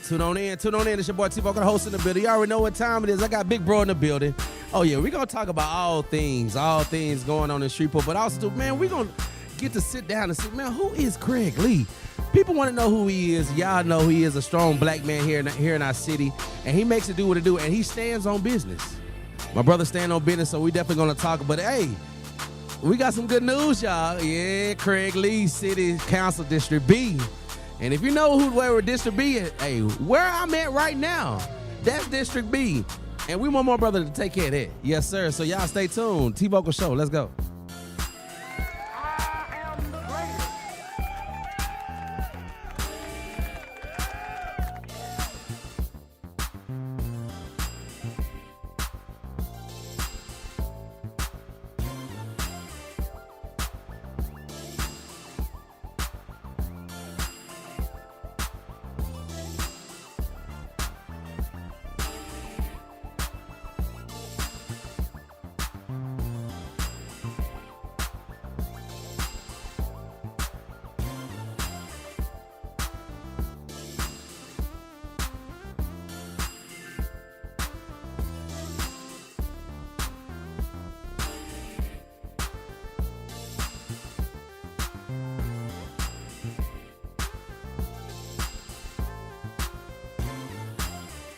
Tune on in. It's your boy T-Vokalz, host in the building. You already know what time it is. I got Big Bro in the building. Oh, yeah, we're going to talk about all things going on in Shreveport. But also, man, we're going to get to sit down and see, man, who is Craig Lee? People want to know who he is. Y'all know he is a strong black man here in our city, and he makes it do what it do, and he stands on business. My brother stand on business, so we definitely going to talk. But, hey, we got some good news, y'all. Yeah, Craig Lee, City Council District B. And if you know where District B is, hey, where I'm at right now, that's District B. And we want my brother to take care of that. Yes, sir. So y'all stay tuned. T-Vokalz Show. Let's go.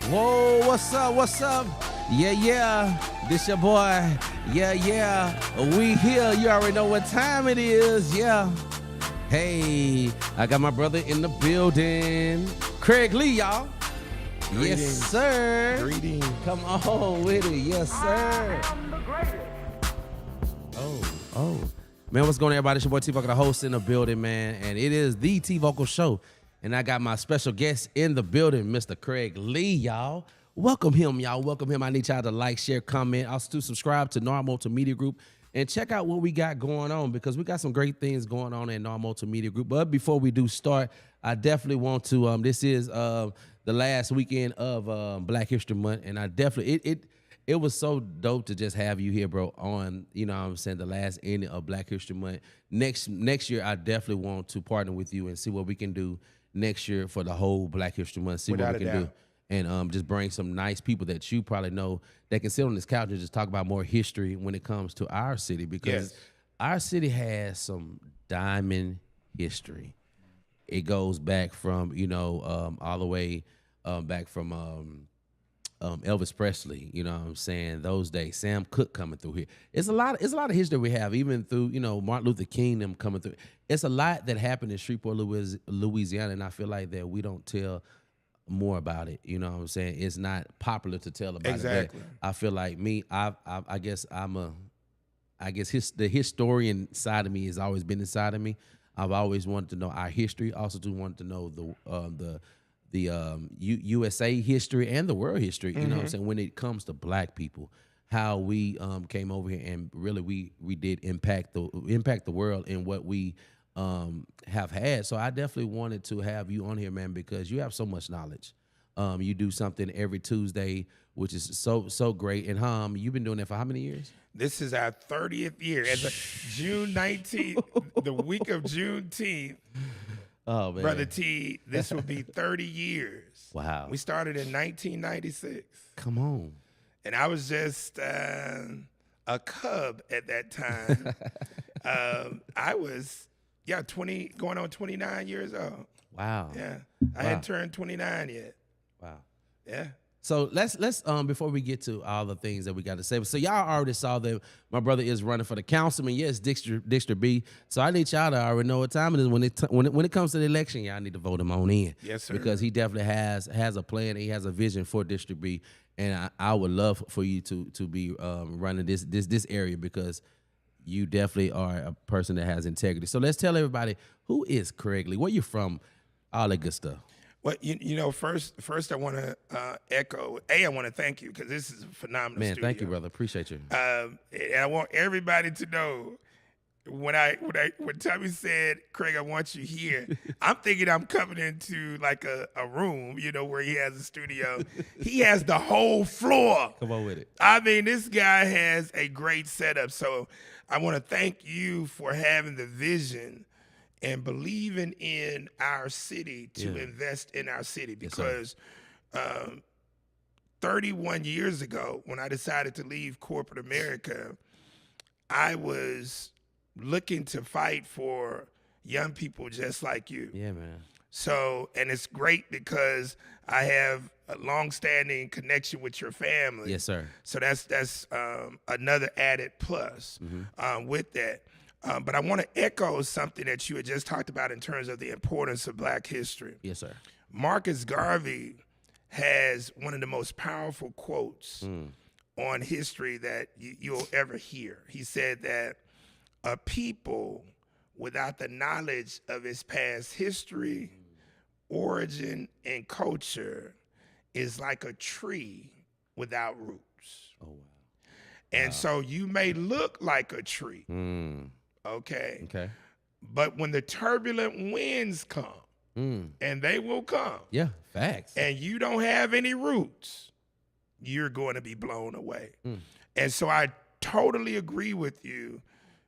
Whoa, what's up? Yeah, this your boy. Yeah, we here. You already know what time it is, yeah. Hey, I got my brother in the building. Craig Lee, y'all. Greetings. Yes, sir. Greetings. Come on with it, yes, sir. Oh. Man, what's going on, everybody? It's your boy T-Vokalz, the host in the building, man. And it is the T-Vokalz Show. And I got my special guest in the building, Mr. Craig Lee, y'all. Welcome him, y'all. Welcome him. I need y'all to like, share, comment. Also, subscribe to NR Multimedia Group and check out what we got going on because we got some great things going on in NR Multimedia Group. But before we do start, I definitely want to, this is the last weekend of Black History Month, and I definitely, it was so dope to just have you here, bro, on, you know what I'm saying, the last ending of Black History Month. Next year, I definitely want to partner with you and see what we can do next year for the whole Black History Month, see what we can do. And just bring some nice people that you probably know that can sit on this couch and just talk about more history when it comes to our city because our city has some diamond history. It goes back from, all the way back from Elvis Presley, you know what I'm saying, those days, Sam Cooke coming through here. It's a lot of history we have, even through, Martin Luther King them coming through. It's a lot that happened in Shreveport, Louisiana, and I feel like that we don't tell more about it. You know what I'm saying? It's not popular to tell about it. But I feel like me, I guess the historian side of me has always been inside of me. I've always wanted to know our history. Also, wanted to know the USA history and the world history. You know what I'm saying? When it comes to Black people, how we came over here and really we did impact the world in what we have had. So I definitely wanted to have you on here, man, because you have so much knowledge. You do something every Tuesday, which is so great. And you've been doing that for how many years? This is our 30th year. As June 19th, the week of Juneteenth. Oh, man. Brother T, this will be 30 years. Wow. We started in 1996. Come on. And I was just a cub at that time. I was 20, going on 29 years old. Wow. Yeah. I hadn't turned 29 yet. Wow. Yeah. So let's before we get to all the things that we got to say. So y'all already saw that my brother is running for the councilman. Yes, District B. So I need y'all to already know what time it is when it comes to the election. Y'all need to vote him on in. Yes, sir. Because he definitely has a plan. He has a vision for District B, and I would love for you to be running this area because you definitely are a person that has integrity. So let's tell everybody, who is Craig Lee? Where you from? All that good stuff. Well, first I want to echo. I want to thank you because this is a phenomenal Man, studio. thank you, brother. Appreciate you. And I want everybody to know when Tommy said, "Craig, I want you here," I'm thinking I'm coming into like a room, where he has a studio. He has the whole floor. Come on with it. I mean, this guy has a great setup. So I want to thank you for having the vision and believing in our city to invest in our city, because 31 years ago, when I decided to leave corporate America, I was looking to fight for young people just like you. Yeah, man. So, and it's great because I have a long-standing connection with your family. Yes, sir. So that's another added plus with that. But I want to echo something that you had just talked about in terms of the importance of Black history. Yes, sir. Marcus Garvey has one of the most powerful quotes on history that you'll ever hear. He said that a people without the knowledge of its past history, origin, and culture is like a tree without roots. Oh, wow. And so you may look like a tree, okay? Okay. But when the turbulent winds come, and they will come, Yeah, facts. and you don't have any roots, you're going to be blown away. And so I totally agree with you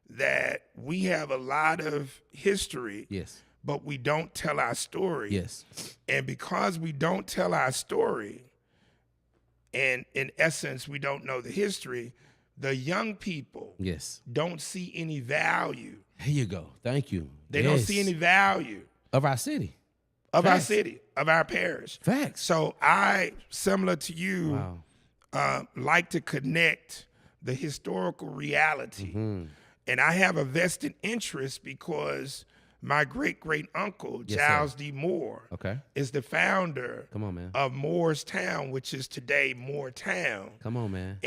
that we have a lot of history, Yes. but we don't tell our story. Yes. And because we don't tell our story, and in essence, we don't know the history, the young people Yes. don't see any value. Here you go. Thank you. They don't see any value of our city. of our Facts. city, of our parish. Facts. So I, similar to you, Wow. like to connect the historical reality. And I have a vested interest because my great-great-uncle, Yes, Giles sir. D. Moore, Okay. is the founder Come on, man. of Moorestown, which is today Mooretown. Come on, man.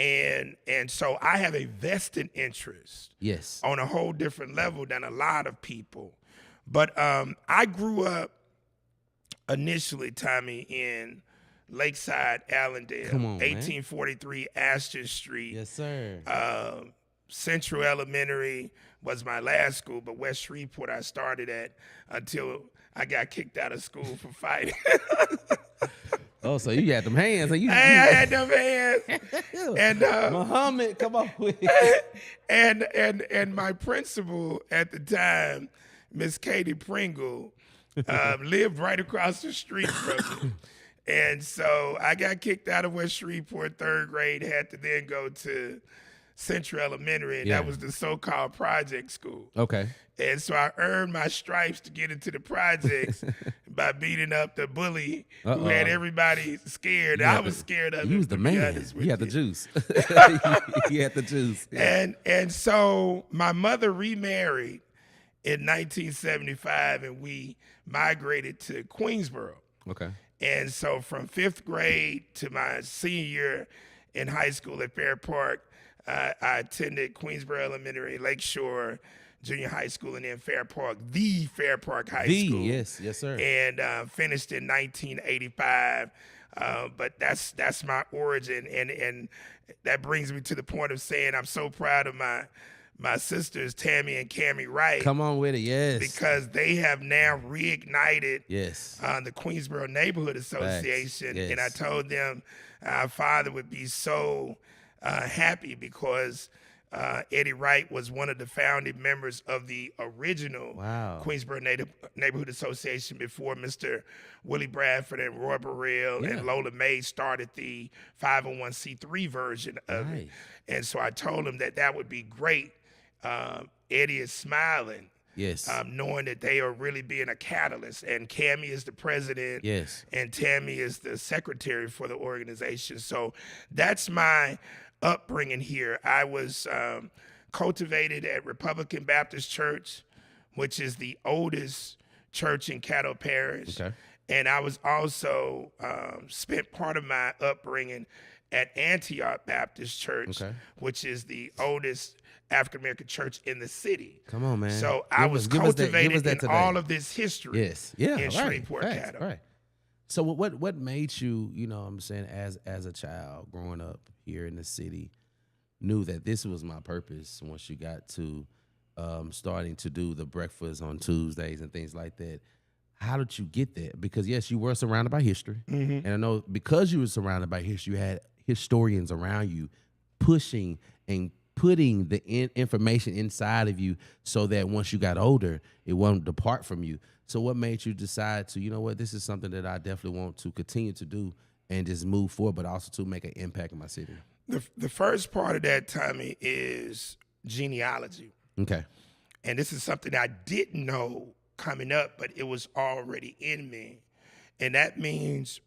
And so I have a vested interest Yes. on a whole different level than a lot of people. But I grew up initially, Tommy, in Lakeside, Allendale, Come on, man. 1843 Astor Street. Yes, sir. Central Elementary was my last school, but West Shreveport I started at until I got kicked out of school for fighting. Oh, so you had them hands. And I had them hands. And Muhammad, come on with it. and my principal at the time, Miss Katie Pringle, lived right across the street from me. And so I got kicked out of West Shreveport, third grade, had to then go to Central Elementary, and that was the so-called project school. Okay. And so I earned my stripes to get into the projects by beating up the bully who had everybody scared. I was scared of him. You was the man. You had the you. juice. You had the juice. Yeah. And so my mother remarried in 1975, and we migrated to Queensboro. Okay. And so from 5th grade to my senior year in high school at Fair Park, I attended Queensboro Elementary, Lakeshore Junior High School, and then Fair Park High School. Yes, sir. And finished in 1985. But that's my origin, and that brings me to the point of saying I'm so proud of my sisters, Tammy and Cammie Wright. Come on with it, yes. Because they have now reignited the Queensboro Neighborhood Association. Yes. And I told them our father would be so happy because Eddie Wright was one of the founding members of the original Queensboro Neighborhood Association before Mr. Willie Bradford and Roy Burrell and Lola May started the 501c3 version of it. And so I told him that would be great. Eddie is smiling. Yes. Knowing that they are really being a catalyst. And Cammie is the president. Yes. And Tammy is the secretary for the organization. So that's my upbringing here. I was cultivated at Republican Baptist Church, which is the oldest church in Caddo Parish. Okay. And I was also spent part of my upbringing at Antioch Baptist Church, which is the oldest African-American church in the city. Come on, man. So I was cultivated in all of this history in Shreveport, Caddo. Right. So what made you, you know what I'm saying, as a child growing up here in the city, knew that this was my purpose once you got to starting to do the breakfast on Tuesdays and things like that? How did you get there? Because, yes, you were surrounded by history. And I know because you were surrounded by history, you had historians around you pushing and putting the information inside of you so that once you got older, it won't depart from you. So what made you decide to, you know what, this is something that I definitely want to continue to do and just move forward, but also to make an impact in my city? The first part of that, Tommy, is genealogy. Okay. And this is something I didn't know coming up, but it was already in me. And that means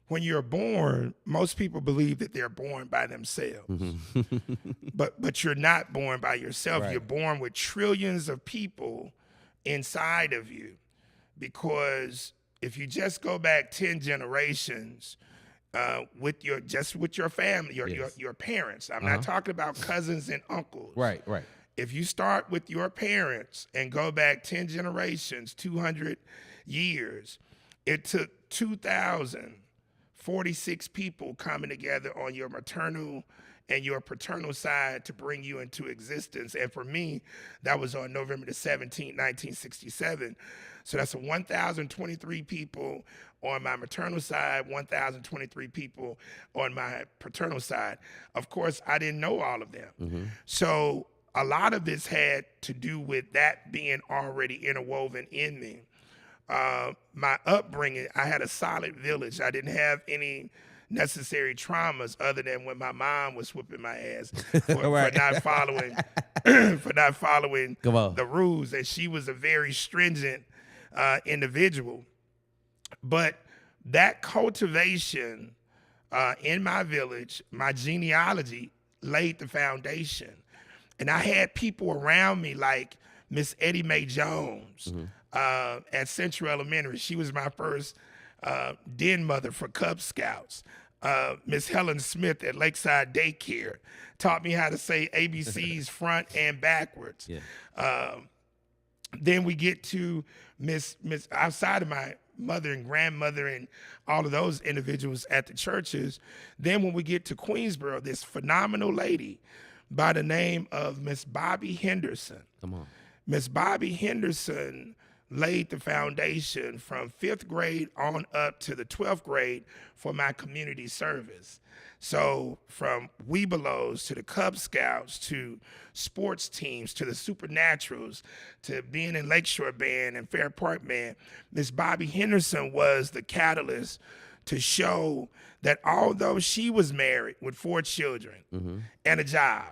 when you're born, most people believe that they're born by themselves. Mm-hmm. but you're not born by yourself. Right. You're born with trillions of people inside of you. Because if you just go back 10 generations with your family, your parents. I'm not talking about cousins and uncles. Right. If you start with your parents and go back 10 generations, 200 years, it took 2,046 people coming together on your maternal and your paternal side to bring you into existence. And for me, that was on November the 17th, 1967. So that's 1,023 people on my maternal side, 1,023 people on my paternal side. Of course, I didn't know all of them. Mm-hmm. So a lot of this had to do with that being already interwoven in me. My upbringing, I had a solid village. I didn't have any necessary traumas other than when my mom was whipping my ass for not following the rules. And she was a very stringent individual. But that cultivation in my village, my genealogy, laid the foundation. And I had people around me like Miss Eddie Mae Jones at Central Elementary. She was my first den mother for Cub Scouts. Miss Helen Smith at Lakeside Daycare taught me how to say ABCs front and backwards. Yeah. Then we get to Miss outside of my mother and grandmother and all of those individuals at the churches. Then when we get to Queensboro, this phenomenal lady by the name of Miss Bobby Henderson. Come on. Miss Bobby Henderson laid the foundation from 5th grade on up to the 12th grade for my community service. So from Webelos to the Cub Scouts to sports teams to the Supernaturals to being in Lakeshore Band and Fair Park Band, Miss Bobby Henderson was the catalyst to show that although she was married with 4 children and a job,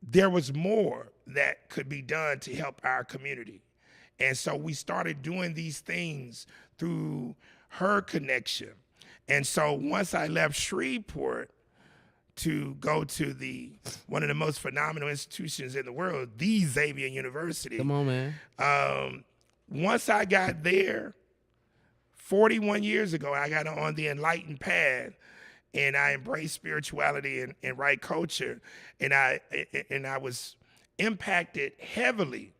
there was more that could be done to help our community. And so we started doing these things through her connection. And so once I left Shreveport to go to one of the most phenomenal institutions in the world, the Xavier University. Come on, man. Once I got there, 41 years ago, I got on the enlightened path, and I embraced spirituality and right culture, and I was impacted heavily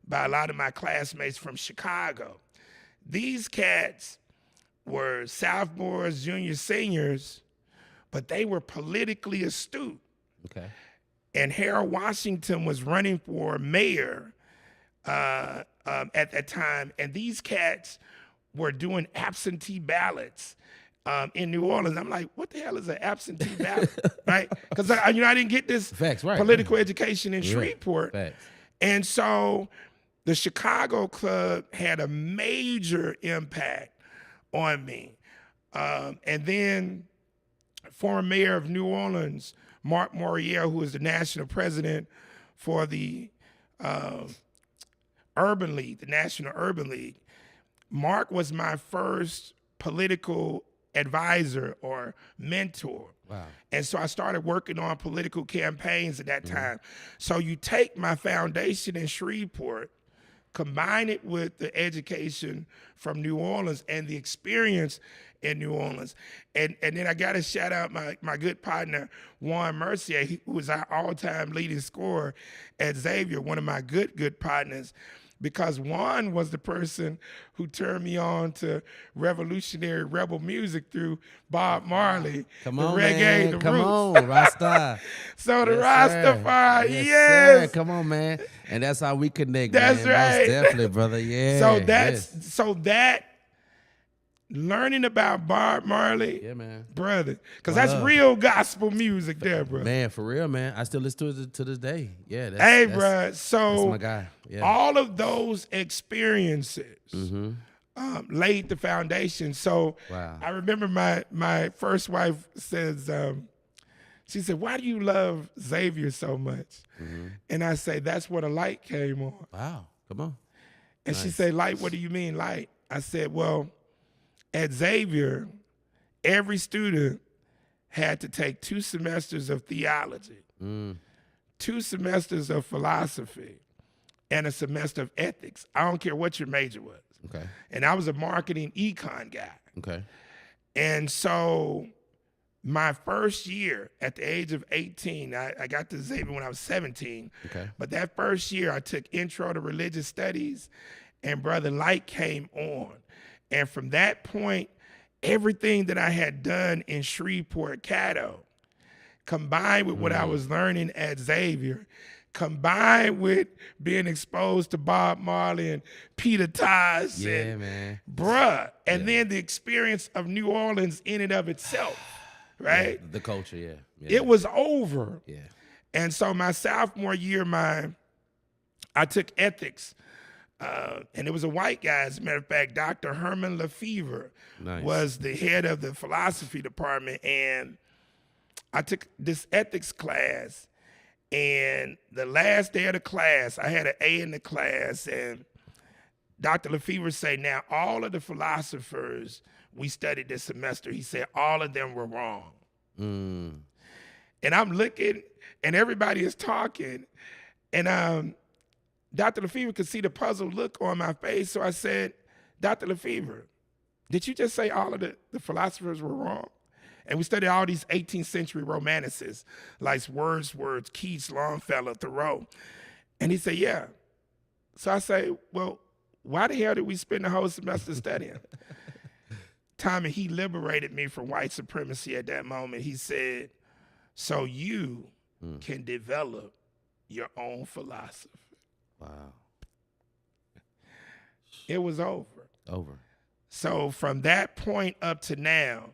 by a lot of my classmates from Chicago. These cats were sophomores, juniors, seniors, but they were politically astute. Okay. And Harold Washington was running for mayor at that time, and these cats were doing absentee ballots in New Orleans. I'm like, what the hell is an absentee ballot, right? Because I didn't get this political education in Shreveport. Facts. And so the Chicago Club had a major impact on me. And then former mayor of New Orleans, Mark Morier, who is the national president for the Urban League, the National Urban League, Mark was my first political advisor or mentor. Wow. And so I started working on political campaigns at that time. So you take my foundation in Shreveport, combine it with the education from New Orleans and the experience in New Orleans. And then I got to shout out my good partner, Juan Mercier, who was our all-time leading scorer at Xavier, one of my good partners, because Juan was the person who turned me on to revolutionary rebel music through Bob Marley, Come the on, reggae, man. the Come roots. on, Rasta. So the Yes, Rastafari, sir. yes. Sir. Come on, man. And that's how we connect, That's man. right. Most definitely, brother. Yeah. So that learning about Bob Marley, Yeah, man. brother, because that's real gospel music there, bro. Man, for real, man. I still listen to it to this day. Yeah, Hey, bro. So that's my guy. Yeah. all of those experiences laid the foundation. So Wow. I remember my first wife says, she said, "Why do you love Xavier so much?" And I say, "That's where the light came on." Wow. Come on. And she said, "Light, what do you mean light?" I said, "Well, at Xavier, every student had to take 2 semesters of theology, 2 semesters of philosophy, and a semester of ethics. I don't care what your major was." Okay. And I was a marketing econ guy. Okay. And so my first year at the age of 18, I got to Xavier when I was 17. Okay. But that first year I took Intro to Religious Studies, and Brother Light came on. And from that point, everything that I had done in Shreveport, Caddo, combined with what I was learning at Xavier, combined with being exposed to Bob Marley and Peter Tosh, and man. bruh, and then the experience of New Orleans in and of itself, right? Yeah, the culture, yeah. It was over. Yeah. And so my sophomore year, I took ethics. And it was a white guy, as a matter of fact. Dr. Herman Lefevre was the head of the philosophy department. And I took this ethics class. And the last day of the class, I had an A in the class. And Dr. Lefevre said, "Now, all of the philosophers we studied this semester," he said, "all of them were wrong." And I'm looking, and everybody is talking. And Dr. Lefevre could see the puzzled look on my face. So I said, "Dr. Lefevre, did you just say all of the philosophers were wrong?" And we studied all these 18th century romanticists like Wordsworth, Keats, Longfellow, Thoreau. And he said, "Yeah." So I say, "Well, why the hell did we spend the whole semester studying?" Tommy, he liberated me from white supremacy at that moment. He said, "So you can develop your own philosophy." Wow. It was over. Over. So from that point up to now,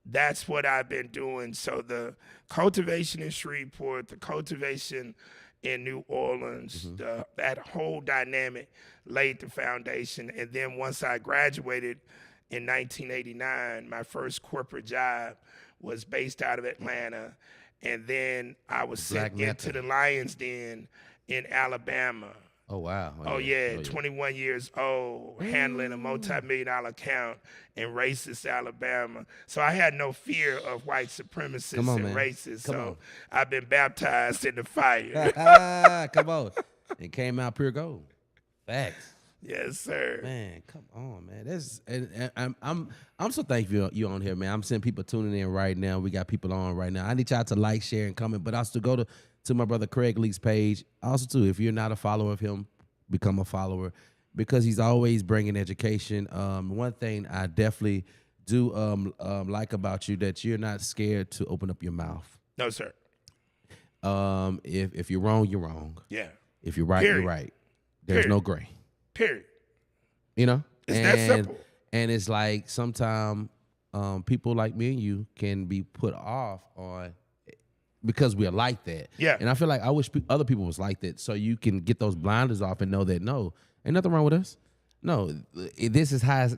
that's what I've been doing. So the cultivation in Shreveport, the cultivation in New Orleans, that whole dynamic laid the foundation. And then once I graduated in 1989, my first corporate job was based out of Atlanta. And then I was sent into the Lion's Den in Alabama. Oh, wow. Oh, yeah. 21 years old, handling a multi-million-dollar account in racist Alabama. So I had no fear of white supremacists and racists. So I've been baptized in the fire. Come on. It came out pure gold. Facts. Yes, sir. Man, come on, man. I'm so thankful you on here, man. I'm seeing people tuning in right now. We got people on right now. I need y'all to like, share, and comment, but also go to my brother Craig Lee's page. Also, too, if you're not a follower of him, become a follower because he's always bringing education. One thing I definitely do like about you that you're not scared to open up your mouth. No, sir. If you're wrong, you're wrong. Yeah. If you're right, you're right. There's no gray. Period. You know? It's that simple. And it's like sometimes people like me and you can be put off on because we're like that. Yeah. And I feel like I wish other people was like that so you can get those blinders off and know that, no, ain't nothing wrong with us. No, this is how it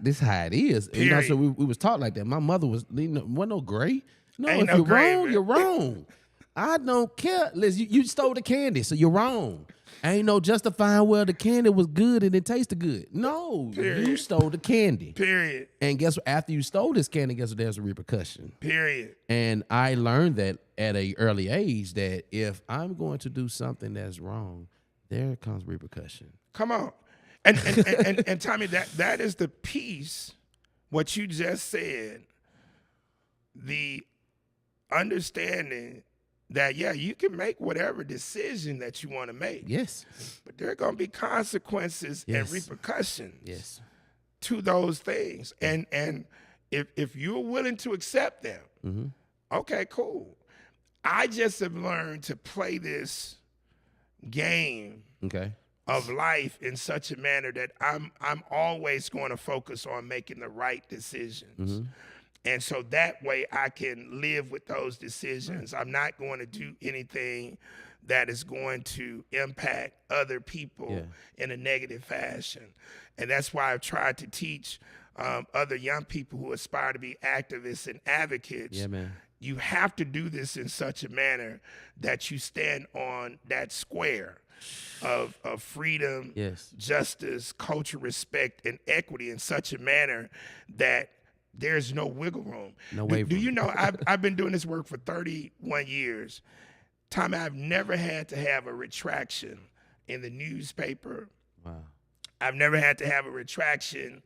is. Period. You know, so we was taught like that. My mother wasn't no gray. No, ain't if no you're gray, wrong, man. you're wrong. I don't care. Listen, you stole the candy, so you're wrong. Ain't no justifying, well, the candy was good and it tasted good. No, Period. You stole the candy. Period. And guess what? After you stole this candy, guess what? There's a repercussion. Period. And I learned that at an early age that if I'm going to do something that's wrong, there comes repercussion. Come on. And Tommy, that is the piece, what you just said, the understanding that, yeah, you can make whatever decision that you want to make. Yes. But there are going to be consequences and repercussions to those things. And if you're willing to accept them, okay, cool. I just have learned to play this game of life in such a manner that I'm always going to focus on making the right decisions. And so that way I can live with those decisions. I'm not going to do anything that is going to impact other people in a negative fashion. And that's why I've tried to teach other young people who aspire to be activists and advocates. Yeah, man. You have to do this in such a manner that you stand on that square of freedom, justice, culture, respect, and equity in such a manner that there's no wiggle room. No way. Do you know, I've been doing this work for 31 years. Tommy, I've never had to have a retraction in the newspaper. Wow. I've never had to have a retraction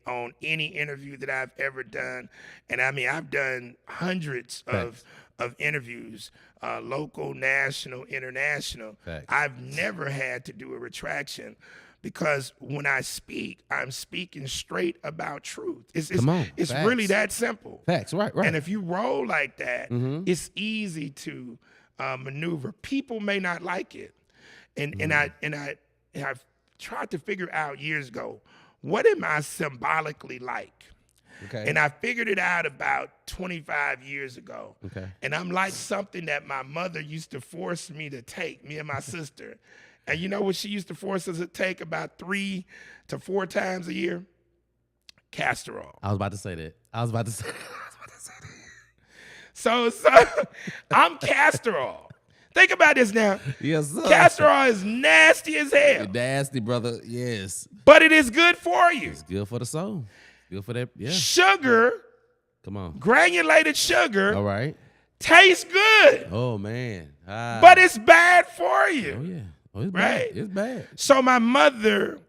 on any interview that I've ever done. And I mean, I've done hundreds of interviews, local, national, international. Facts. I've never had to do a retraction because when I speak, I'm speaking straight about truth. It's really that simple. Facts, right. And if you roll like that, it's easy to maneuver. People may not like it. And I've tried to figure out years ago, what am I symbolically like? Okay. And I figured it out about 25 years ago. Okay. And I'm like something that my mother used to force me to take, me and my sister. And you know what she used to force us to take about 3 to 4 times a year? Castor oil. I was about to say that. So I'm castor oil. Think about this now. Yes, sir. Castor oil is nasty as hell. You're nasty, brother. Yes. But it is good for you. It's good for the soul. Good for that. Yeah. Sugar, Come on. granulated sugar, All right. tastes good, Oh, man. but it's bad for you. Oh, yeah. Oh, it's Right? bad. It's bad. So my mother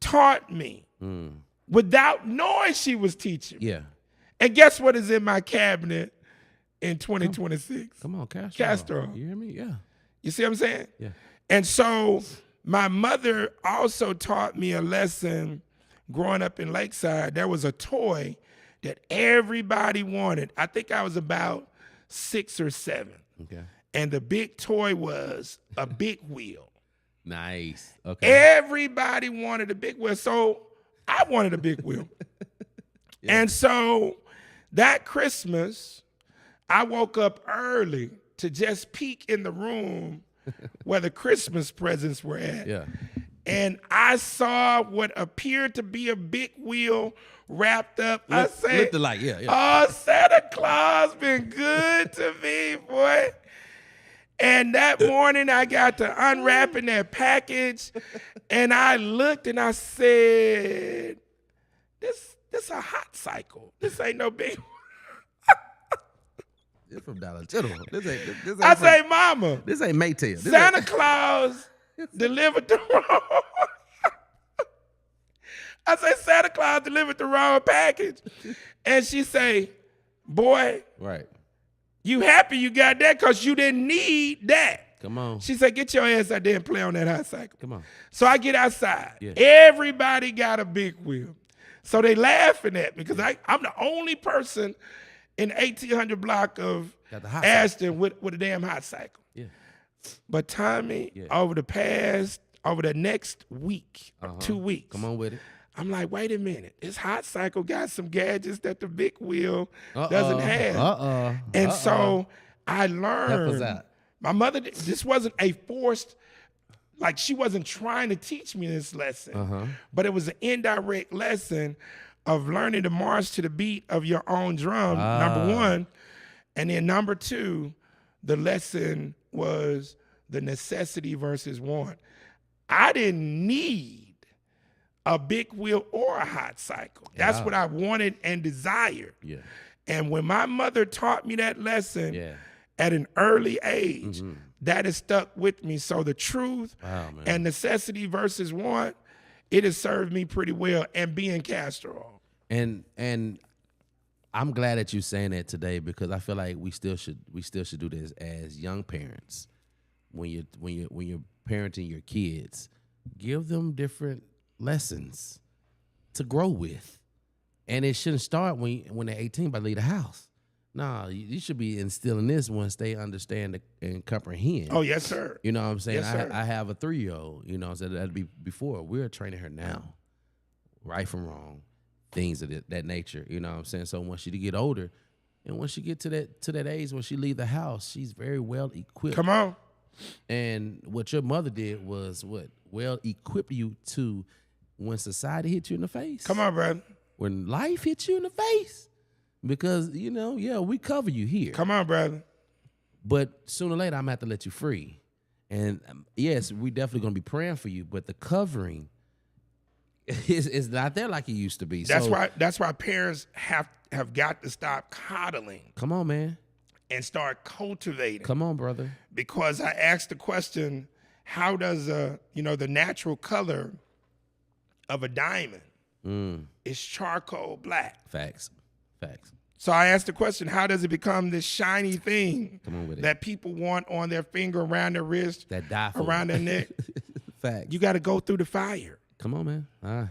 taught me Mm. without knowing she was teaching me. Yeah. And guess what is in my cabinet in 2026? Come on, Castor. Castor oil. You hear me? Yeah. You see what I'm saying? Yeah. And so my mother also taught me a lesson growing up in Lakeside. There was a toy that everybody wanted. I think I was about 6 or 7. Okay. And the big toy was a big wheel. Nice. Okay. Everybody wanted a big wheel. So I wanted a big wheel. And so that Christmas, I woke up early to just peek in the room where the Christmas presents were at. Yeah. And I saw what appeared to be a big wheel wrapped up. I said, Looked alike. Yeah. oh, Santa Claus been good to me, boy. And that morning I got to unwrapping that package and I looked and I said, this a hot cycle. This ain't no big It's from Dollar General. This ain't I say, Mama, this ain't Maytail. Santa Claus delivered the wrong. I say, Santa Claus delivered the wrong package. And she say, boy, Right. you happy you got that because you didn't need that. Come on. She said, get your ass out there and play on that hot cycle. Come on. So I get outside. Yeah. Everybody got a big wheel. So they laughing at me because I'm the only person in the 1800 block of Got the hot Ashton with a damn hot cycle. Yeah. But Tommy, over the next week or 2 weeks, Come on with it. I'm like, wait a minute. This hot cycle got some gadgets that the big wheel doesn't have. And so I Help us learned. out. My mother, this wasn't a forced, like she wasn't trying to teach me this lesson, but it was an indirect lesson of learning to march to the beat of your own drum, number one. And then number two, the lesson was the necessity versus want. I didn't need a big wheel or a hot cycle. That's what I wanted and desired. Yeah. And when my mother taught me that lesson Yeah. at an early age, that has stuck with me. So the truth Wow, man. and necessity versus want, it has served me pretty well. And being castor oil. And I'm glad that you're saying that today because I feel like we still should do this as young parents. When you're parenting your kids, give them different lessons to grow with. And it shouldn't start when they're 18 by leave the house. Nah, you should be instilling this once they understand and comprehend. Oh, yes, sir. You know what I'm saying? Yes, sir. I have a 3-year-old, you know, so that'd be before. We're training her now, right from wrong, things of that nature, you know what I'm saying? So once she get older, and once she get to that age when she leave the house, she's very well equipped. Come on. And what your mother did was well equip you to when society hit you in the face. Come on, brother. When life hits you in the face. Because, you know, we cover you here. Come on, brother. But sooner or later, I'm going to have to let you free. And yes, we definitely going to be praying for you, but the covering is not there like it used to be. That's why parents have got to stop coddling. Come on, man. And start cultivating. Come on, brother. Because I asked the question, how does the natural color of a diamond is charcoal black? Facts. So I asked the question, how does it become this shiny thing Come on with it. that people want on their finger, around their wrist, that die for around their neck? Facts. You got to go through the fire. Come on, man.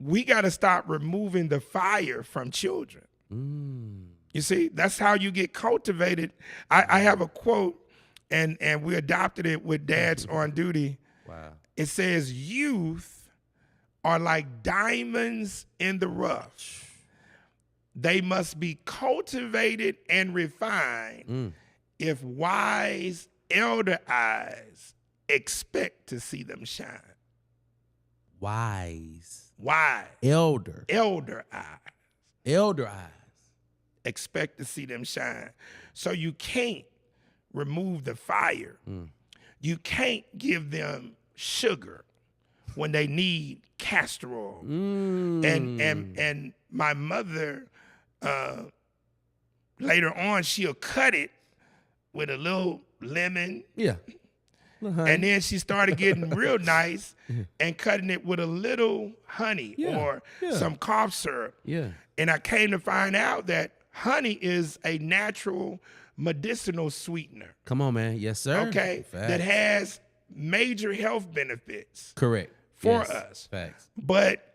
We got to stop removing the fire from children. You see, that's how you get cultivated. I have a quote, and we adopted it with dads on duty. Wow. It says, youth are like diamonds in the rough. They must be cultivated and refined if wise elder eyes expect to see them shine. Wise. Elder eyes. Expect to see them shine. So you can't remove the fire. You can't give them sugar when they need castor oil. And my mother, later on, she'll cut it with a little lemon. Yeah. And then she started getting real nice and cutting it with a little honey or some cough syrup. Yeah. And I came to find out that honey is a natural medicinal sweetener. Come on, man. Yes, sir. Okay. Facts. That has major health benefits. Correct. For yes. us. Facts. But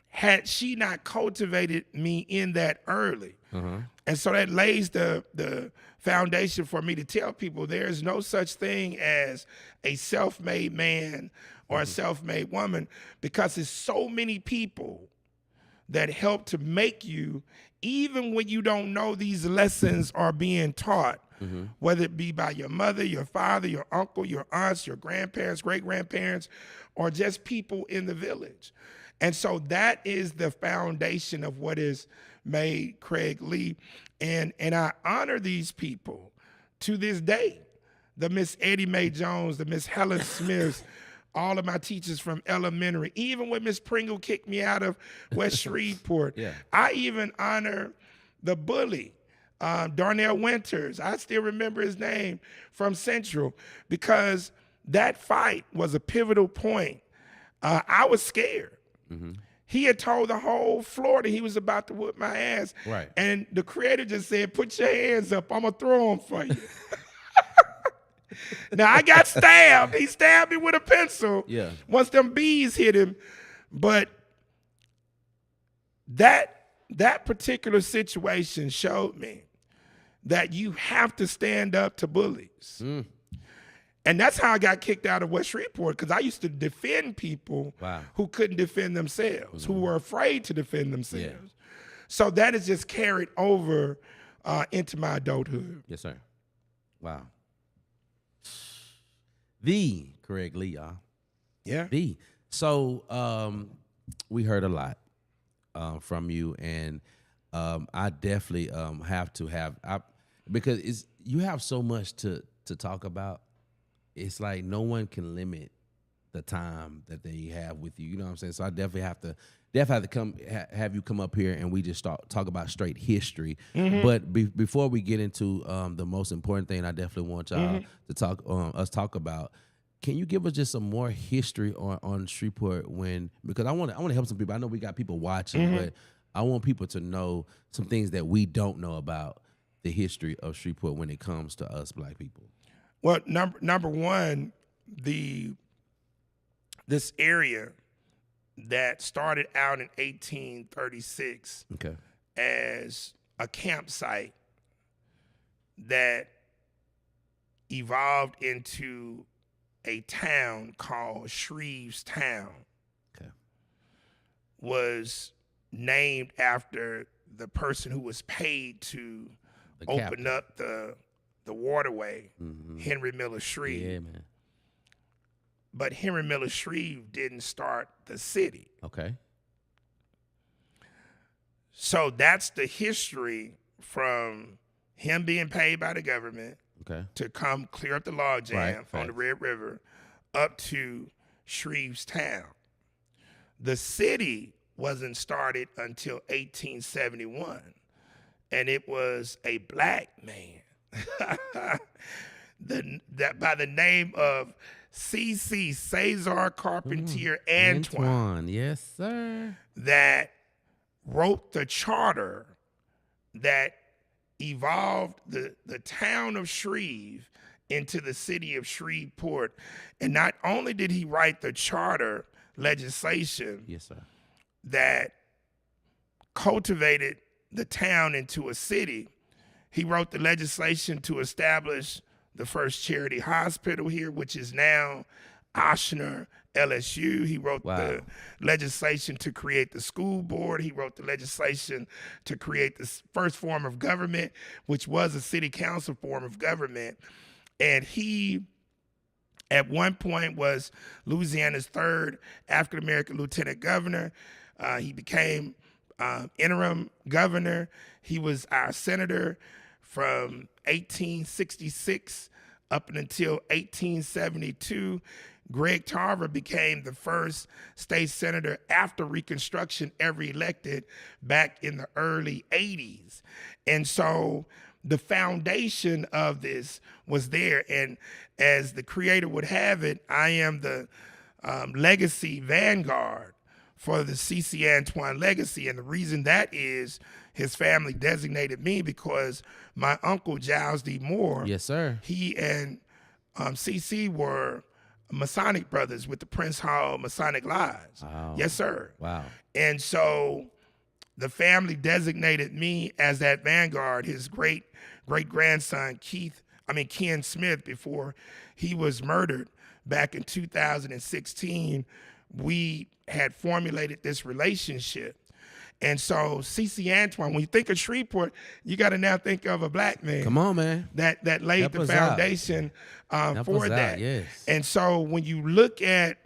had she not cultivated me in that early, and so that lays the foundation for me to tell people there's no such thing as a self-made man or a self-made woman, because there's so many people that help to make you, even when you don't know these lessons are being taught, whether it be by your mother, your father, your uncle, your aunts, your grandparents, great-grandparents, or just people in the village. And so that is the foundation of what has made Craig Lee. And I honor these people to this day. The Miss Eddie Mae Jones, the Miss Helen Smiths, all of my teachers from elementary, even when Miss Pringle kicked me out of West Shreveport. I even honor the bully, Darnell Winters. I still remember his name from Central, because that fight was a pivotal point. I was scared. He had told the whole Florida he was about to whip my ass. Right. And the creator just said, put your hands up. I'm going to throw them for you. Now, I got stabbed. He stabbed me with a pencil. Yeah. Once them bees hit him. But that particular situation showed me that you have to stand up to bullies. And that's how I got kicked out of West Shreveport, because I used to defend people who couldn't defend themselves, who were afraid to defend themselves. Yeah. So that is just carried over into my adulthood. Yes, sir. Wow. The Craig Lee, y'all. Yeah. So we heard a lot from you, and I definitely have to have, because you have so much to talk about. It's like no one can limit the time that they have with you. You know what I'm saying? So I definitely have to have you come up here and we just talk about straight history. But before we get into the most important thing, I definitely want y'all to talk about. Can you give us just some more history on Shreveport because I want to help some people. I know we got people watching, but I want people to know some things that we don't know about the history of Shreveport when it comes to us Black people. Well, number one, this area that started out in 1836 as a campsite that evolved into a town called Shreveport. Okay. Was named after the person who was paid to open up the waterway, Henry Miller Shreve. Yeah, man. But Henry Miller Shreve didn't start the city. Okay. So that's the history from him being paid by the government to come clear up the logjam on the Red River up to Shreveport. The city wasn't started until 1871, and it was a black man that by the name of C.C. Cesar Carpentier Antoine. Yes, sir. That wrote the charter that evolved the town of Shreve into the city of Shreveport. And not only did he write the charter legislation, yes, sir, that cultivated the town into a city, he wrote the legislation to establish the first charity hospital here, which is now Ochsner LSU. He wrote the legislation to create the school board. He wrote the legislation to create the first form of government, which was a city council form of government. And he, at one point, was Louisiana's third African-American lieutenant governor. He became interim governor. He was our senator from 1866 up until 1872. Greg Tarver became the first state senator after Reconstruction ever elected back in the early 80s. And so the foundation of this was there. And as the creator would have it, I am the legacy vanguard for the C.C. Antoine legacy. And the reason that is his family designated me because my uncle, Giles D. Moore, yes, sir, he and C.C. were Masonic brothers with the Prince Hall Masonic Lodge. Wow. Yes, sir. Wow. And so the family designated me as that vanguard. His great-grandson, Ken Smith, before he was murdered back in 2016, we had formulated this relationship. And so C.C. Antoine, when you think of Shreveport, you got to now think of a black man. Come on, man. That laid the foundation for that. Yes. And so when you look at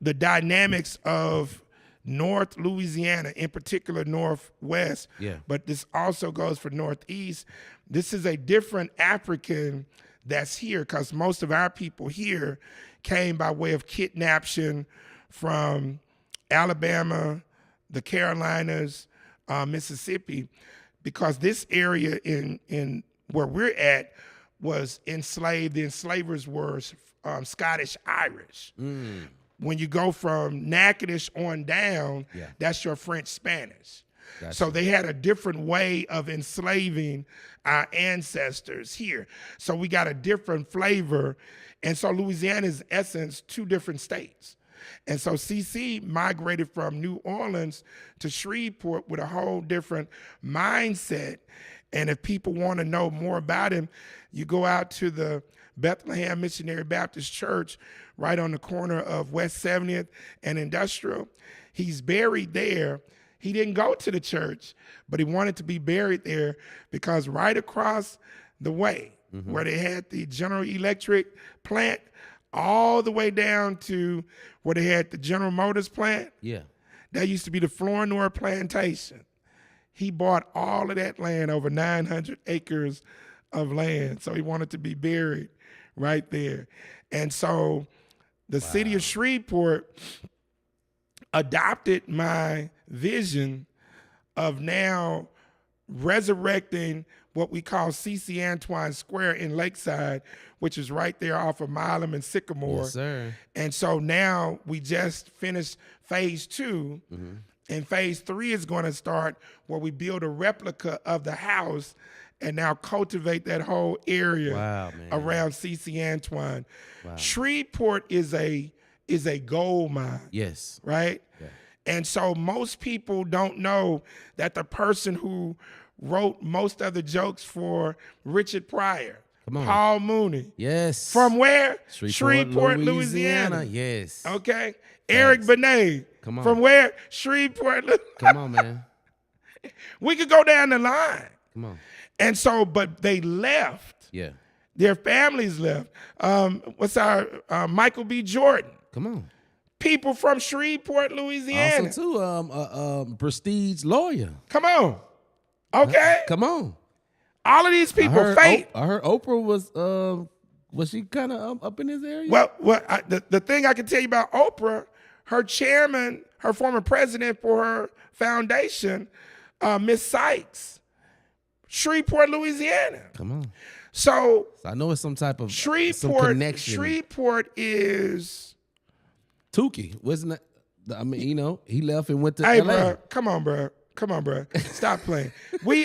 the dynamics of North Louisiana, in particular Northwest, but this also goes for Northeast, this is a different African that's here because most of our people here came by way of kidnapping from Alabama, the Carolinas, Mississippi, because this area in where we're at was enslaved. The enslavers were Scottish Irish. When you go from Natchitoches on down, that's your French Spanish. Gotcha. So they had a different way of enslaving our ancestors here. So we got a different flavor. And so Louisiana is, in essence, two different states. And so C.C. migrated from New Orleans to Shreveport with a whole different mindset. And if people want to know more about him, you go out to the Bethlehem Missionary Baptist Church right on the corner of West 70th and Industrial. He's buried there. He didn't go to the church, but he wanted to be buried there because right across the way where they had the General Electric plant, all the way down to where they had the General Motors plant. Yeah. That used to be the Florinor Plantation. He bought all of that land, over 900 acres of land. So he wanted to be buried right there. And so the city of Shreveport adopted my vision of now resurrecting what we call C.C. Antoine Square in Lakeside, which is right there off of Milam and Sycamore. Yes, sir. And so now we just finished phase 2, and phase 3 is going to start where we build a replica of the house and now cultivate that whole area around C.C. Antoine. Wow. Shreveport is a gold mine. Yes. Right? Yeah. And so most people don't know that the person who wrote most of the jokes for Richard Pryor. Come on. Paul Mooney. Yes. From where? Shreveport, Louisiana. Yes. Okay. Eric Benet. Come on. From where? Shreveport. Come on, man. We could go down the line. Come on. And so, but they left. Yeah. Their families left. What's our Michael B. Jordan? Come on. People from Shreveport, Louisiana. Also, too, Prestige lawyer. Come on. Okay. Come on. All of these people fake. I heard Oprah was she kind of up in this area? Well, the thing I can tell you about Oprah, her chairman, her former president for her foundation, Miss Sykes, Shreveport, Louisiana. Come on. So I know it's some type of Shreveport. some connection. Shreveport is Tukey, wasn't it? I mean, you know, he left and went to Hey, LA. bro, come on, bro. Stop playing. We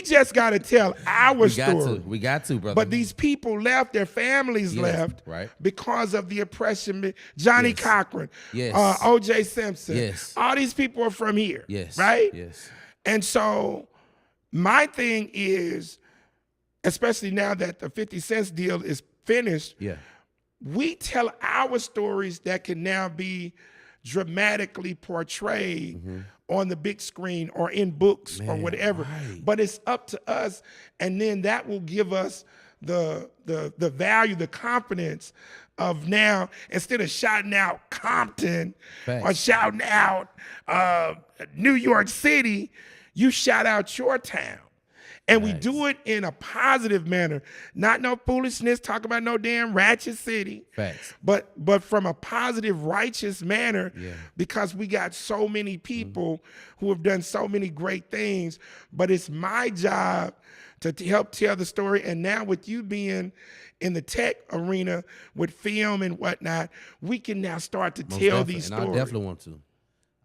just got to tell our story. We got to, brother. But these people left, their families left right. because of the oppression. Johnny Cochran, O.J. Simpson. All these people are from here, right? Yes. And so my thing is, especially now that the 50 Cent deal is finished, we tell our stories that can now be dramatically portrayed on the big screen or in books or whatever. Right. But it's up to us, and then that will give us the value, the confidence of now, instead of shouting out Compton or shouting out New York City, you shout out your town. And we do it in a positive manner, not no foolishness, talk about no damn ratchet city, but from a positive, righteous manner, because we got so many people who have done so many great things. But it's my job to help tell the story. And now with you being in the tech arena with film and whatnot, we can now start to tell these stories. And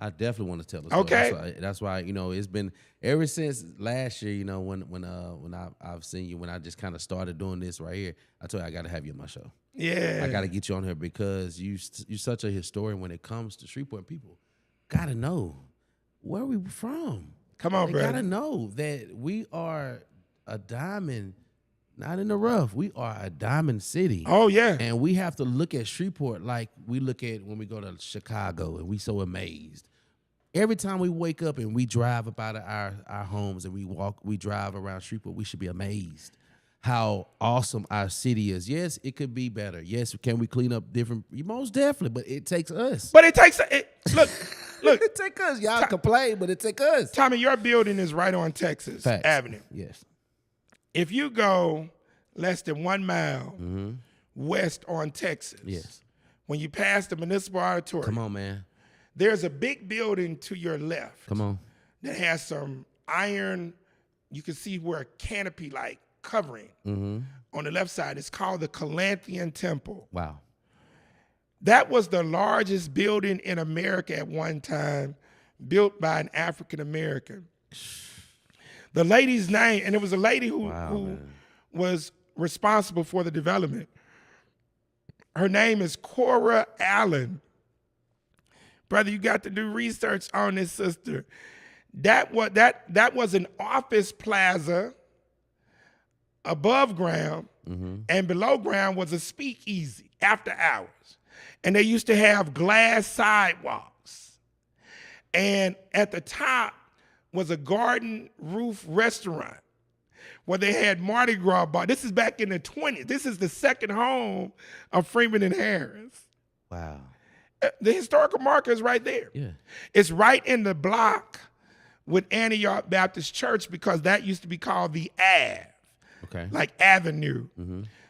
I definitely want to tell the story. Okay. That's why, you know, it's been ever since last year, you know, when I've seen you, when I just kind of started doing this right here, I told you I got to have you on my show. Yeah. I got to get you on here because you're such a historian when it comes to Shreveport. People got to know where we from. Come on, bro. They got to know that we are a diamond, not in the rough. We are a diamond city. Oh, yeah. And we have to look at Shreveport like we look at when we go to Chicago and we so amazed. Every time we wake up and we drive up out of our homes and we drive around Shreveport, we should be amazed how awesome our city is. Yes, it could be better. Yes, can we clean up different? Most definitely, but it takes us. But it takes, look. It takes us. Y'all complain, but it takes us. Tommy, your building is right on Texas Avenue. Yes. If you go less than 1 mile west on Texas, when you pass the municipal auditorium, come on, man. There's a big building to your left. Come on. That has some iron, you can see where a canopy like covering on the left side. It's called the Calanthian Temple. Wow. That was the largest building in America at one time, built by an African American. The lady's name, and it was a lady who was responsible for the development. Her name is Cora Allen. Brother, you got to do research on this sister. That was an office plaza above ground, and below ground was a speakeasy after hours. And they used to have glass sidewalks. And at the top was a garden roof restaurant where they had Mardi Gras bar. This is back in the 20s. This is the second home of Freeman and Harris. Wow. The historical marker is right there. Yeah. It's right in the block with Antioch Baptist Church because that used to be called the Ave. Okay. Like Avenue.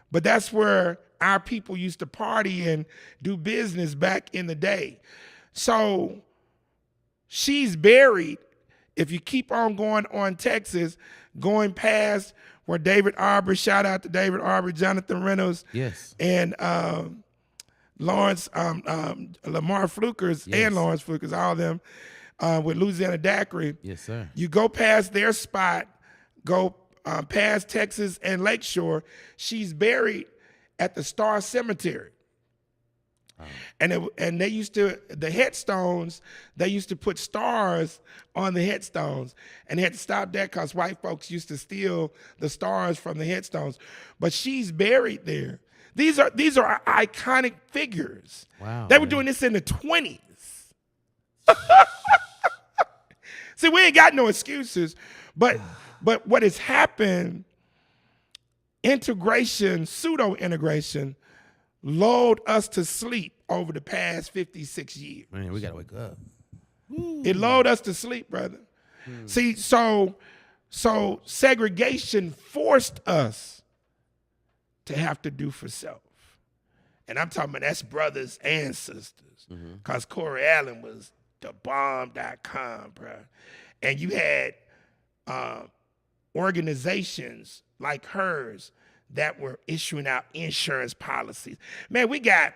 But that's where our people used to party and do business back in the day. So she's buried, if you keep on going on Texas, going past where David Arbor, shout out to David Arbor, Jonathan Reynolds, and Lawrence, Lamar Flukers, and Lawrence Flukers, all of them, with Louisiana Daiquiri. Yes, sir. You go past their spot, go past Texas and Lakeshore. She's buried at the Star Cemetery. And they used to, the headstones, they used to put stars on the headstones. And they had to stop that because white folks used to steal the stars from the headstones. But she's buried there. These are iconic figures. Wow. They were doing this in the 20s. See, we ain't got no excuses. But what has happened, integration, pseudo-integration, lulled us to sleep over the past 56 years. Man, we got to wake up. It lulled us to sleep, brother. See, so segregation forced us to have to do for self. And I'm talking about that's brothers and sisters. Because Corey Allen was the bomb.com, bro. And you had organizations like hers that were issuing out insurance policies. Man, we got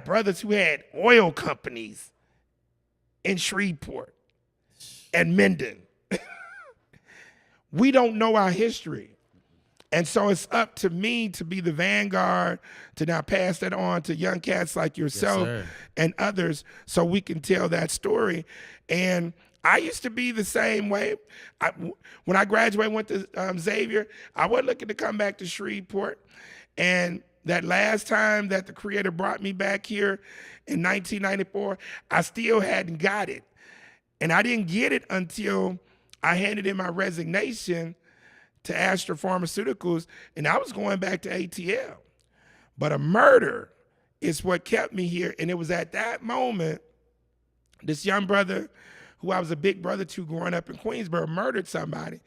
brothers who had oil companies in Shreveport and Minden. We don't know our history. And so it's up to me to be the vanguard, to now pass that on to young cats like yourself and others so we can tell that story. And I used to be the same way. When I graduated, went to Xavier, I wasn't looking to come back to Shreveport. And that last time that the Creator brought me back here in 1994, I still hadn't got it. And I didn't get it until I handed in my resignation to Astra Pharmaceuticals, and I was going back to ATL. But a murder is what kept me here. And it was at that moment, this young brother who I was a big brother to growing up in Queensboro murdered somebody.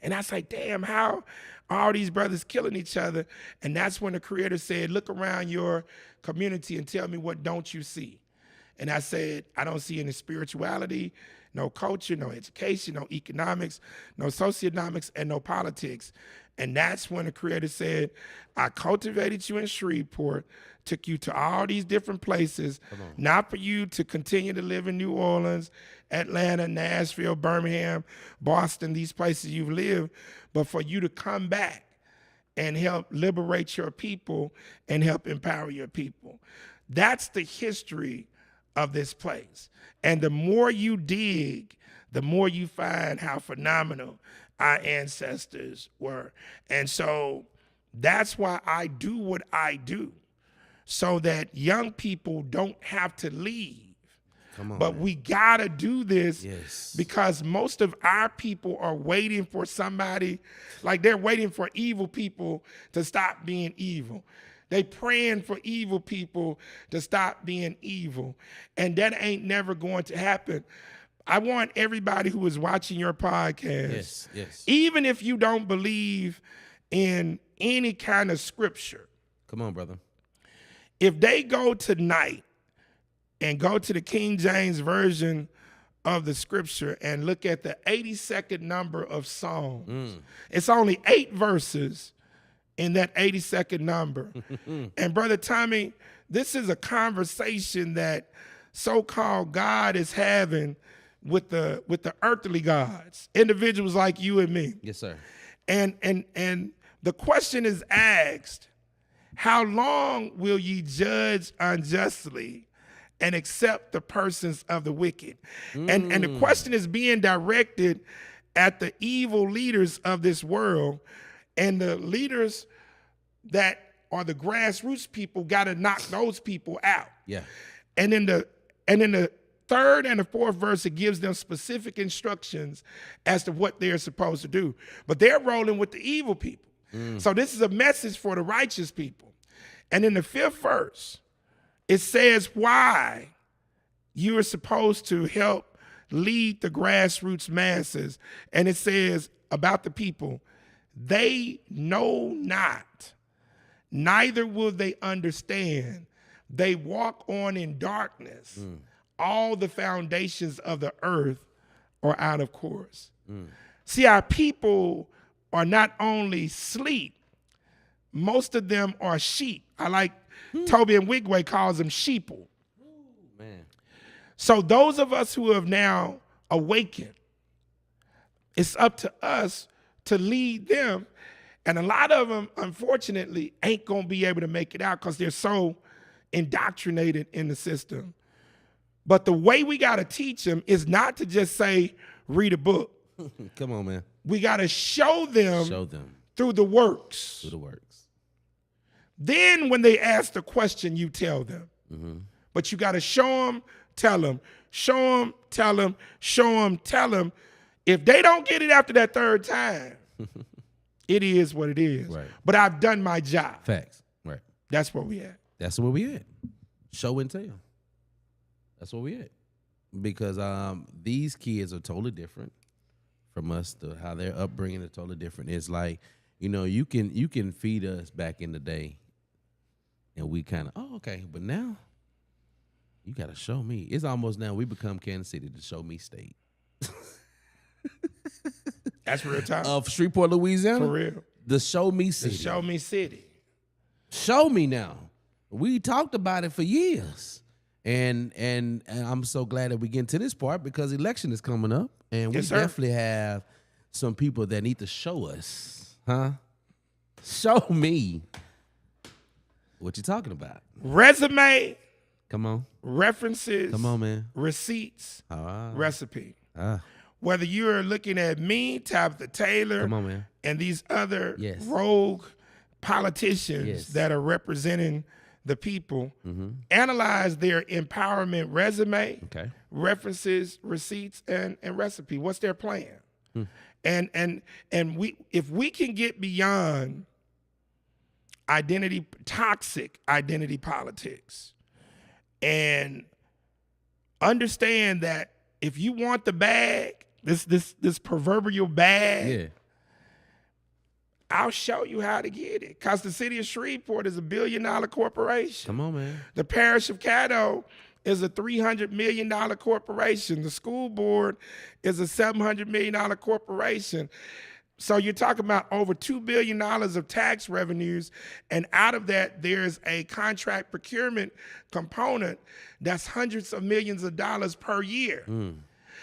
And I was like, damn, how are all these brothers killing each other? And that's when the Creator said, look around your community and tell me what don't you see. And I said, I don't see any spirituality, no culture, no education, no economics, no socioeconomics, and no politics. And that's when the Creator said, I cultivated you in Shreveport, took you to all these different places, not for you to continue to live in New Orleans, Atlanta, Nashville, Birmingham, Boston, these places you've lived, but for you to come back and help liberate your people and help empower your people. That's the history of this place. And the more you dig, the more you find how phenomenal our ancestors were. And so that's why I do what I do, so that young people don't have to leave. Come on, but man. we gotta do this because most of our people are waiting for somebody, like they're waiting for evil people to stop being evil. They praying for evil people to stop being evil. And that ain't never going to happen. I want everybody who is watching your podcast, even if you don't believe in any kind of scripture. Come on, brother. If they go tonight and go to the King James Version of the scripture and look at the 82nd number of Psalms, it's only 8 verses in that 82nd number. And Brother Tommy, this is a conversation that so-called God is having with the earthly gods, individuals like you and me. Yes, sir. And the question is asked, how long will ye judge unjustly and accept the persons of the wicked? And the question is being directed at the evil leaders of this world, and the leaders that are the grassroots people got to knock those people out. Yeah. And in the third and the fourth verse, it gives them specific instructions as to what they're supposed to do. But they're rolling with the evil people. So this is a message for the righteous people. And in the 5th verse, it says why you are supposed to help lead the grassroots masses. And it says about the people, they know not, neither will they understand. They walk on in darkness. All the foundations of the earth are out of course. See, our people are not only sleep, most of them are sheep. I like Toby and Wigway calls them sheeple. Man. So those of us who have now awakened, it's up to us to lead them. And a lot of them, unfortunately, ain't going to be able to make it out because they're so indoctrinated in the system. But the way we got to teach them is not to just say, read a book. Come on, man. We got to show them through the works. Through the works. Then when they ask the question, you tell them. But you got to show them, tell them, show them, tell them, show them, tell them. If they don't get it after that third time, it is what it is. Right. But I've done my job. Facts. Right. That's where we at. That's where we at. Show and tell. That's where we at. Because these kids are totally different from us. How their upbringing is totally different. It's like, you can feed us back in the day, and we kind of, oh, okay. But now, you got to show me. It's almost now we become Kansas City, the show me state. That's real time. Of Shreveport, Louisiana. For real. The show me city. The show me city. Show me now. We talked about it for years. And I'm so glad that we get to this part because election is coming up. And we definitely have some people that need to show us. Huh? Show me what you're talking about. Resume. Come on. References. Come on, man. Receipts. Recipe. Whether you're looking at me, Tabitha Taylor, come on, man, and these other rogue politicians that are representing the people, analyze their empowerment resume, references, receipts, and recipe. What's their plan? And if we can get beyond toxic identity politics, and understand that if you want the bag, this proverbial bag, I'll show you how to get it. Because the city of Shreveport is $1 billion corporation. Come on, man. The parish of Caddo is a $300 million corporation. The school board is a $700 million corporation. So you're talking about over $2 billion of tax revenues, and out of that, there's a contract procurement component that's hundreds of millions of dollars per year.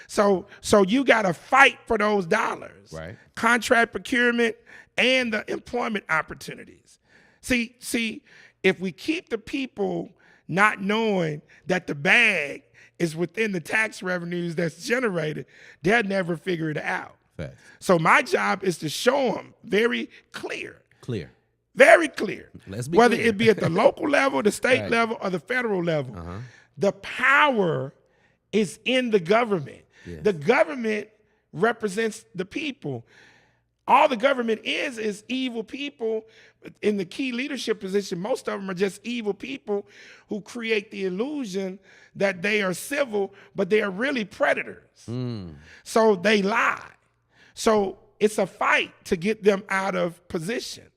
So you got to fight for those dollars. Right. Contract procurement and the employment opportunities. See, if we keep the people not knowing that the bag is within the tax revenues that's generated, they'll never figure it out. Fact. So my job is to show them very clear. Very clear. Let's be whether clear. It be at the local level, the state level, or the federal level. The power is in the government. Yes. The government represents the people. All the government is evil people in the key leadership position. Most of them are just evil people who create the illusion that they are civil, but they are really predators. So they lie. So it's a fight to get them out of position.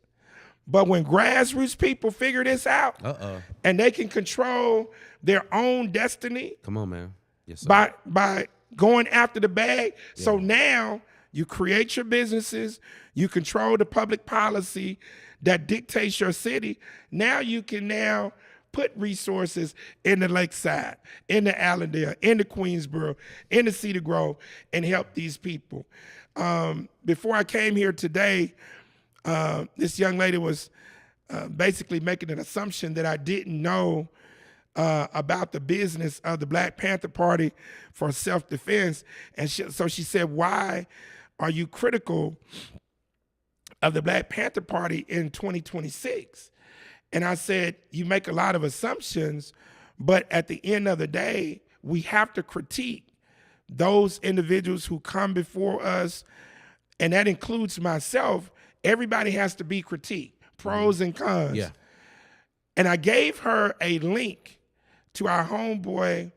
But when grassroots people figure this out and they can control their own destiny, come on, man. Yes, sir. By going after the bag. So now you create your businesses, you control the public policy that dictates your city. Now you can put resources in the Lakeside, in the Allendale, in the Queensboro, in the Cedar Grove, and help these people. Before I came here today, this young lady was basically making an assumption that I didn't know about the business of the Black Panther Party for self-defense. And so she said, why are you critical of the Black Panther Party in 2026? And I said, you make a lot of assumptions, but at the end of the day, we have to critique those individuals who come before us, and that includes myself. Everybody has to be critiqued, pros and cons. Yeah. And I gave her a link to our homeboy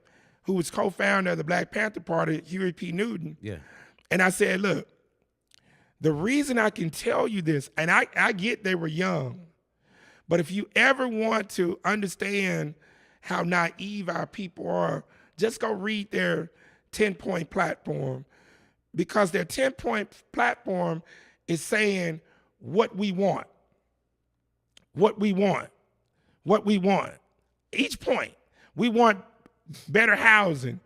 who was co-founder of the Black Panther Party, Huey P. Newton. Yeah. And I said, look, the reason I can tell you this, and I get they were young, but if you ever want to understand how naive our people are, just go read their 10-point platform, because their 10-point platform is saying what we want. Each point. We want better housing.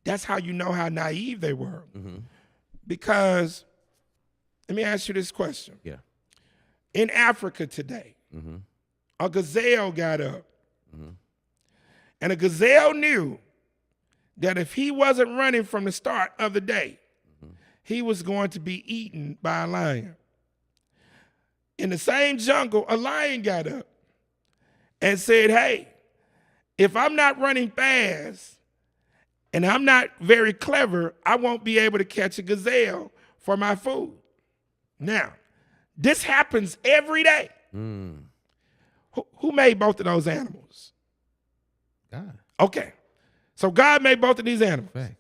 That's how you know how naive they were. Because, let me ask you this question. Yeah. In Africa today, a gazelle got up. And a gazelle knew that if he wasn't running from the start of the day, he was going to be eaten by a lion. In the same jungle, a lion got up and said, hey, if I'm not running fast and I'm not very clever, I won't be able to catch a gazelle for my food. Now, this happens every day. Who made both of those animals? God. Okay. So God made both of these animals. Facts.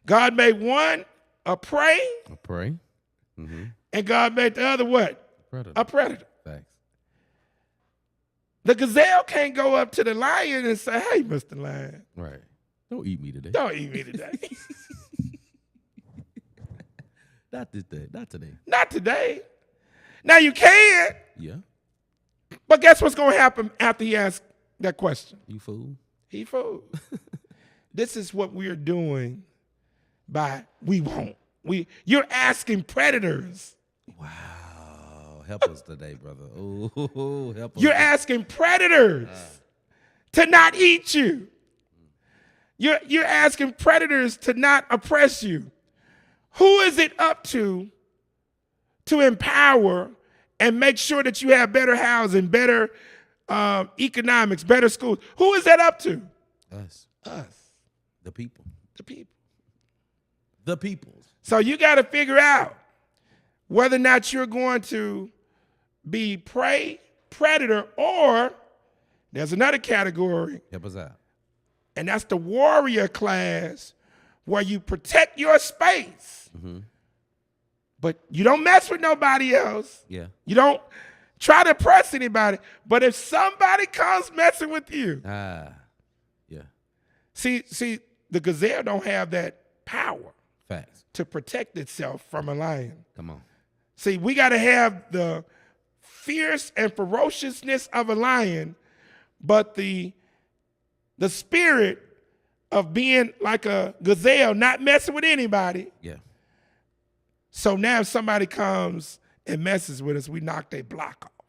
God made one a prey. A prey. And God made the other what? Predator. A predator. Facts. The gazelle can't go up to the lion and say, hey, Mr. Lion. Right. Don't eat me today. Don't eat me today. Not this day. Not today. Not today. Now you can. Yeah. But guess what's going to happen after he asks that question? You fool. He fooled. This is what we're doing by we won't. You're asking predators. Wow. Help us today, brother. Oh, help us. You're asking predators to not eat you. You're asking predators to not oppress you. Who is it up to empower and make sure that you have better housing, better economics, better schools? Who is that up to? Us. Us. The people. The people. The peoples. So you got to figure out whether or not you're going to be prey, predator, or there's another category. Help us out. And that's the warrior class, where you protect your space. But you don't mess with nobody else. Yeah. You don't try to oppress anybody. But if somebody comes messing with you. Yeah. See, the gazelle don't have that power. Facts. To protect itself from a lion. Come on. See, we got to have the fierce and ferociousness of a lion, but the spirit of being like a gazelle, not messing with anybody. Yeah. So now if somebody comes and messes with us, we knock their block off.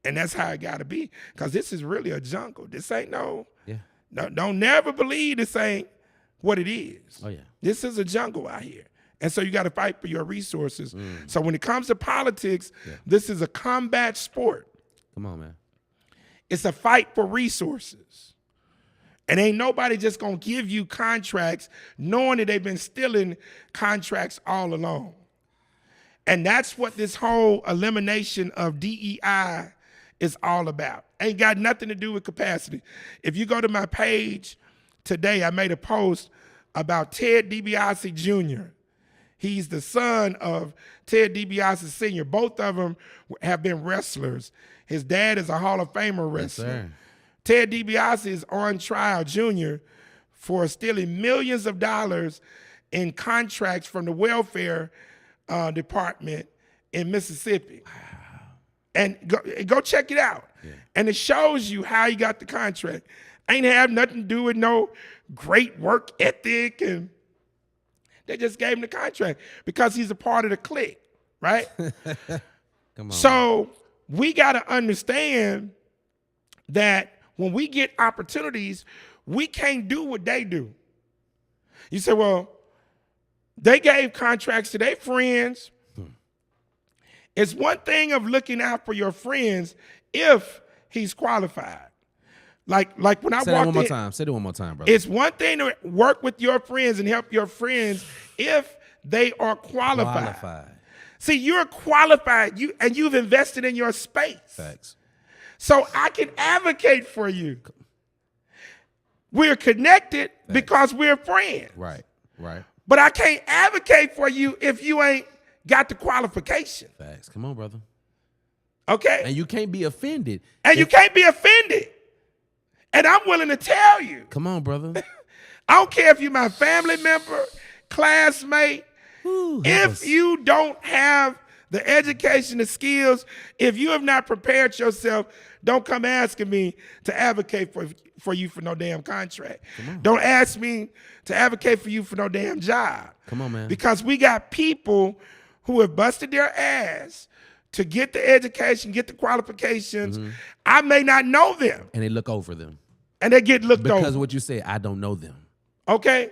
And that's how it got to be, because this is really a jungle. This ain't no, don't never believe this ain't what it is. Oh, yeah. This is a jungle out here. And so you got to fight for your resources. So when it comes to politics, this is a combat sport. Come on, man. It's a fight for resources. And ain't nobody just going to give you contracts knowing that they've been stealing contracts all along. And that's what this whole elimination of DEI is all about. Ain't got nothing to do with capacity. If you go to my page today, I made a post about Ted DiBiase Jr. He's the son of Ted DiBiase Sr. Both of them have been wrestlers. His dad is a Hall of Famer wrestler. Yes, sir. Ted DiBiase is on trial, Jr., for stealing millions of dollars in contracts from the welfare department in Mississippi. Wow. And go check it out. Yeah. And it shows you how he got the contract. Ain't have nothing to do with no great work ethic, and they just gave him the contract because he's a part of the clique, right? Come on. So we got to understand that when we get opportunities, we can't do what they do. You say, well, they gave contracts to their friends. It's one thing of looking out for your friends if he's qualified. Like when I Say that walked one more in, time. Say that one more time, brother. it's one thing to work with your friends and help your friends if they are qualified. See, you're qualified, and you've invested in your space. Facts. So I can advocate for you. We're connected because we're friends. Right. But I can't advocate for you if you ain't got the qualification. Facts. Come on, brother. Okay? And you can't be offended. You can't be offended. And I'm willing to tell you. Come on, brother. I don't care if you're my family member, classmate. Ooh, if you don't have the education, the skills, if you have not prepared yourself, don't come asking me to advocate for you for no damn contract. Don't ask me to advocate for you for no damn job. Come on, man. Because we got people who have busted their ass to get the education, get the qualifications. I may not know them. And they look over them. And they get looked over. Because what you said, I don't know them. Okay?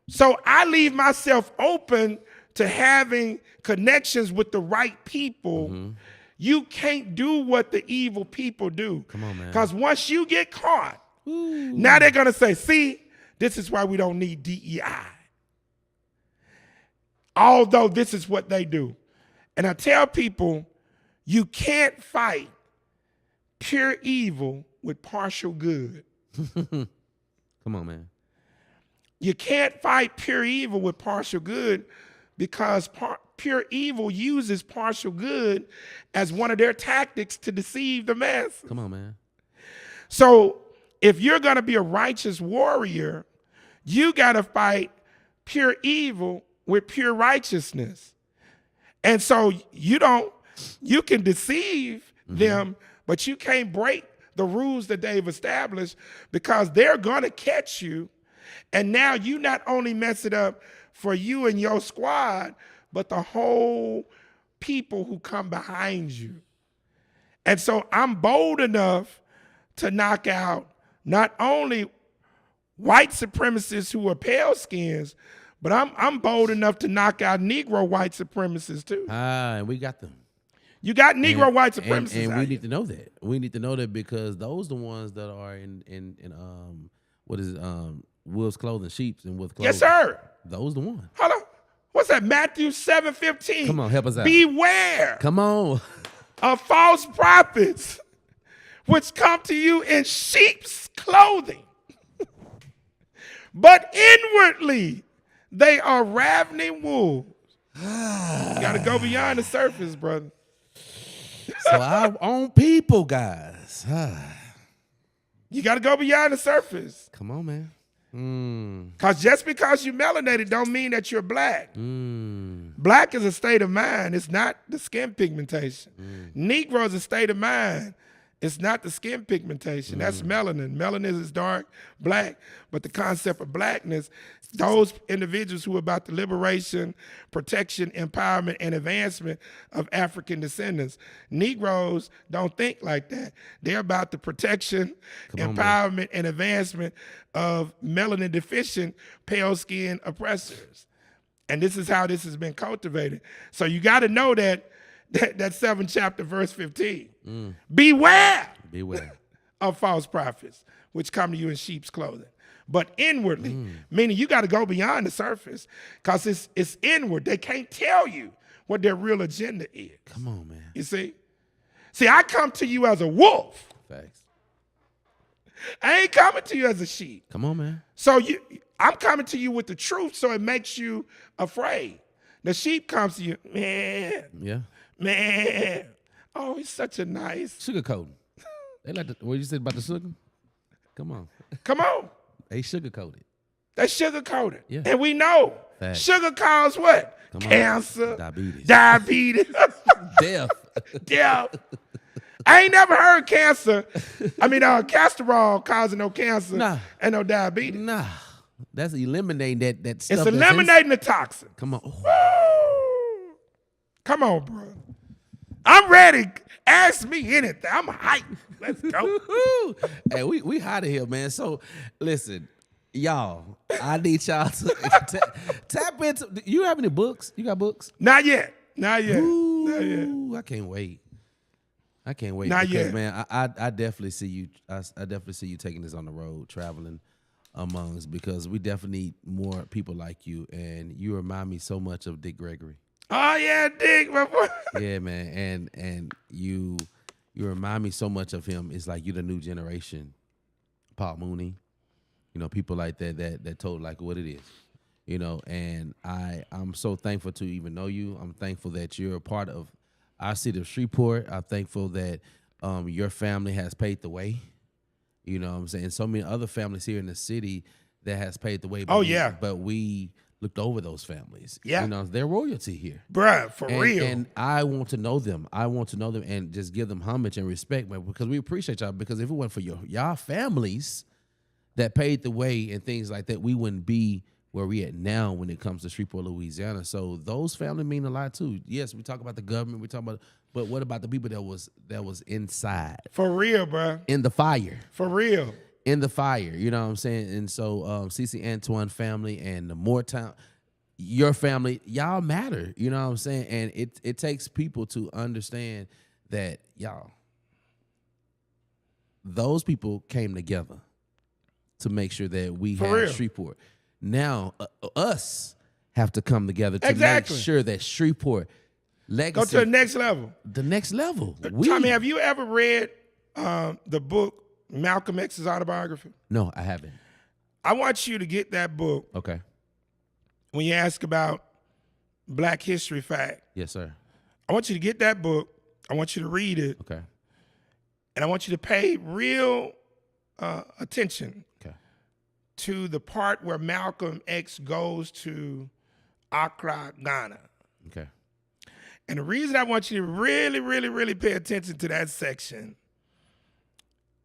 So I leave myself open to having connections with the right people. You can't do what the evil people do. Come on, man. Because once you get caught, now they're going to say, see, this is why we don't need DEI. Although this is what they do. And I tell people, you can't fight pure evil with partial good. Come on, man. You can't fight pure evil with partial good because pure evil uses partial good as one of their tactics to deceive the masses. Come on, man. So if you're going to be a righteous warrior, you got to fight pure evil with pure righteousness. And so you can deceive them, but you can't break the rules that they've established because they're going to catch you. And now you not only mess it up for you and your squad, but the whole people who come behind you. And so I'm bold enough to knock out not only white supremacists who are pale skins, but I'm bold enough to knock out Negro white supremacists too. And we got them. You got Negro white supremacists. And we need to know that. We need to know that because those are the ones that are in what is it? Wolf's clothing, sheep's and wolf's clothing. Yes, sir. Those the ones. Hold on. What's that? Matthew 7:15. Come on, help us out. Beware. Come on. Of false prophets, which come to you in sheep's clothing, but inwardly they are ravening wolves. You got to go beyond the surface, brother. So our own people, guys. You got to go beyond the surface. Come on, man. Because just because you're melanated don't mean that you're black. Black is a state of mind. It's not the skin pigmentation. Negro is a state of mind. It's not the skin pigmentation. That's melanin. Melanin is dark, black. But the concept of blackness, those individuals who are about the liberation, protection, empowerment, and advancement of African descendants. Negroes don't think like that. They're about the protection, empowerment, and advancement of melanin deficient, pale skin oppressors. And this is how this has been cultivated. So you got to know that 7th chapter, verse 15. Beware of false prophets, which come to you in sheep's clothing. But inwardly, meaning you got to go beyond the surface because it's inward. They can't tell you what their real agenda is. Come on, man. You see? See, I come to you as a wolf. Facts. I ain't coming to you as a sheep. Come on, man. So I'm coming to you with the truth, so it makes you afraid. The sheep comes to you, man. Yeah. Man. Oh, he's such a nice. Sugarcoating. They like what you said about the sugar? Come on. Come on. They sugarcoated. They sugarcoated. Yeah. And we know Facts. Sugar cause what? Come on. Cancer. Diabetes. Death. Death. I ain't never heard cancer. I mean, castor causing no cancer and no diabetes. Nah. That's eliminating that stuff. It's eliminating the toxin. Come on. Woo. Come on, bro. I'm ready. Ask me anything. I'm hyped. Let's go. Hey, we hot in here, man. So listen, y'all, I need y'all to tap into. Do you have any books? You got books? Not yet. Not yet. Ooh, Not yet. I can't wait. I can't wait. Not because, yet. man. I definitely see you. I definitely see you taking this on the road, traveling amongst, because we definitely need more people like you, and you remind me so much of Dick Gregory. Oh yeah, Dick, my boy. Yeah, man, and you remind me so much of him. It's like you're the new generation, Paul Mooney, people like that told like what it is, And I'm so thankful to even know you. I'm thankful that you're a part of our city of Shreveport. I'm thankful that your family has paved the way. You know what I'm saying? So many other families here in the city that has paved the way. But we looked over those families. Yeah. They're royalty here. Bruh, for real. And I want to know them. I want to know them and just give them homage and respect, man, because we appreciate y'all. Because if it wasn't for y'all families that paved the way and things like that, we wouldn't be where we at now when it comes to Shreveport, Louisiana. So those family mean a lot too. Yes, we talk about the government, we talk about, but what about the people that was inside? For real, bro. In the fire. For real. In the fire, you know what I'm saying? And so CC Antoine family and the Moortown, your family, y'all matter, you know what I'm saying? And it takes people to understand that, y'all, those people came together to make sure that we had Shreveport. Now, us have to come together to make sure that Shreveport legacy go to the next level. The next level. Tommy, have you ever read the book Malcolm X's autobiography? No, I haven't. I want you to get that book. Okay. When you ask about Black History Fact. Yes, sir. I want you to get that book. I want you to read it. Okay. And I want you to pay real attention okay. to the part where Malcolm X goes to Accra, Ghana. Okay. And the reason I want you to really, really, really pay attention to that section,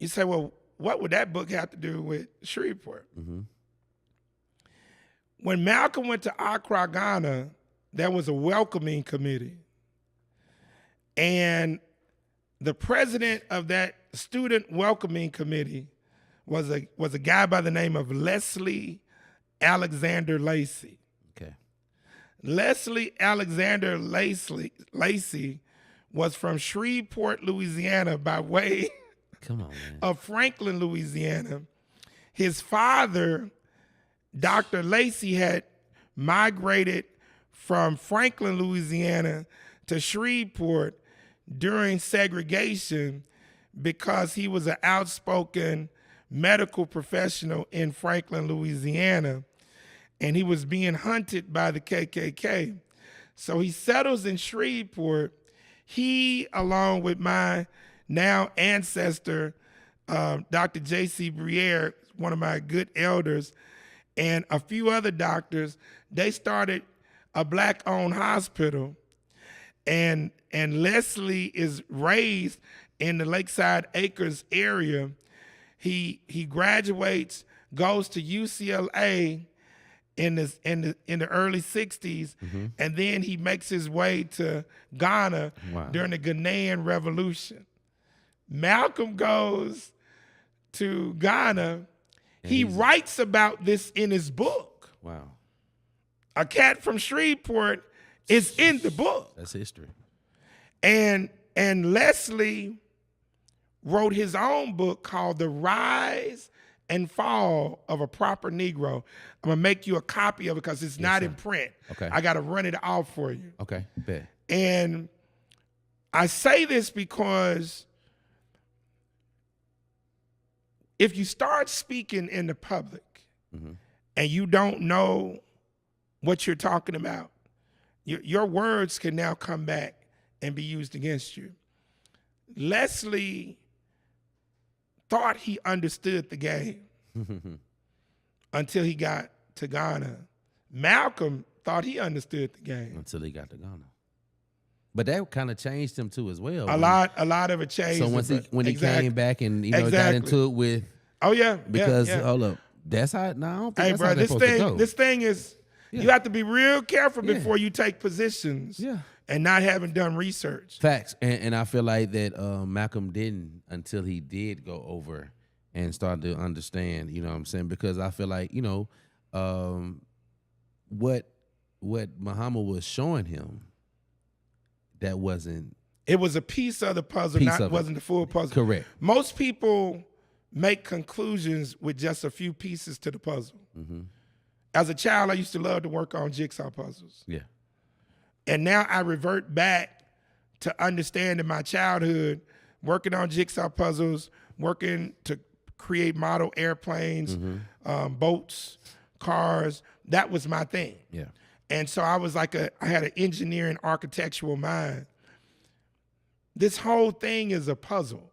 you say, well, what would that book have to do with Shreveport? Mm-hmm. When Malcolm went to Accra, Ghana, there was a welcoming committee. And the president of that student welcoming committee was a guy by the name of Leslie Alexander Lacey. Okay. Leslie Alexander Lacey was from Shreveport, Louisiana, by way Come on, man. of Franklin, Louisiana. His father, Dr. Lacey, had migrated from Franklin, Louisiana to Shreveport during segregation because he was an outspoken medical professional in Franklin, Louisiana, and he was being hunted by the KKK. So he settles in Shreveport. He, along with my now ancestor, Dr. J.C. Briere, one of my good elders, and a few other doctors, they started a Black-owned hospital. And Leslie is raised in the Lakeside Acres area. He graduates, goes to UCLA in the early 60s, mm-hmm. and then he makes his way to Ghana during the Ghanaian Revolution. Malcolm goes to Ghana. He writes about this in his book. Wow. A Cat from Shreveport is in the book. That's history. And Leslie wrote his own book called The Rise and Fall of a Proper Negro. I'm gonna make you a copy of it because it's not in print. Okay. I gotta run it off for you. Okay, bet. And I say this because if you start speaking in the public mm-hmm. and you don't know what you're talking about, your words can now come back and be used against you. Leslie thought he understood the game until he got to Ghana. Malcolm thought he understood the game until he got to Ghana. But that kind of changed him too as well. A lot of it changed. So when he came back and got into it with hold up, that's how now. Hey, bro, this thing is you have to be real careful before you take positions. Yeah. And not having done research. Facts. And I feel like that Malcolm didn't until he did go over and start to understand, you know what I'm saying? Because I feel like, what Muhammad was showing him, that wasn't. It was a piece of the puzzle, wasn't the full puzzle. Correct. Most people make conclusions with just a few pieces to the puzzle. Mm-hmm. As a child, I used to love to work on jigsaw puzzles. Yeah. And now I revert back to understanding my childhood, working on jigsaw puzzles, working to create model airplanes, mm-hmm. Boats, cars. That was my thing. Yeah. And so I was I had an engineering architectural mind. This whole thing is a puzzle.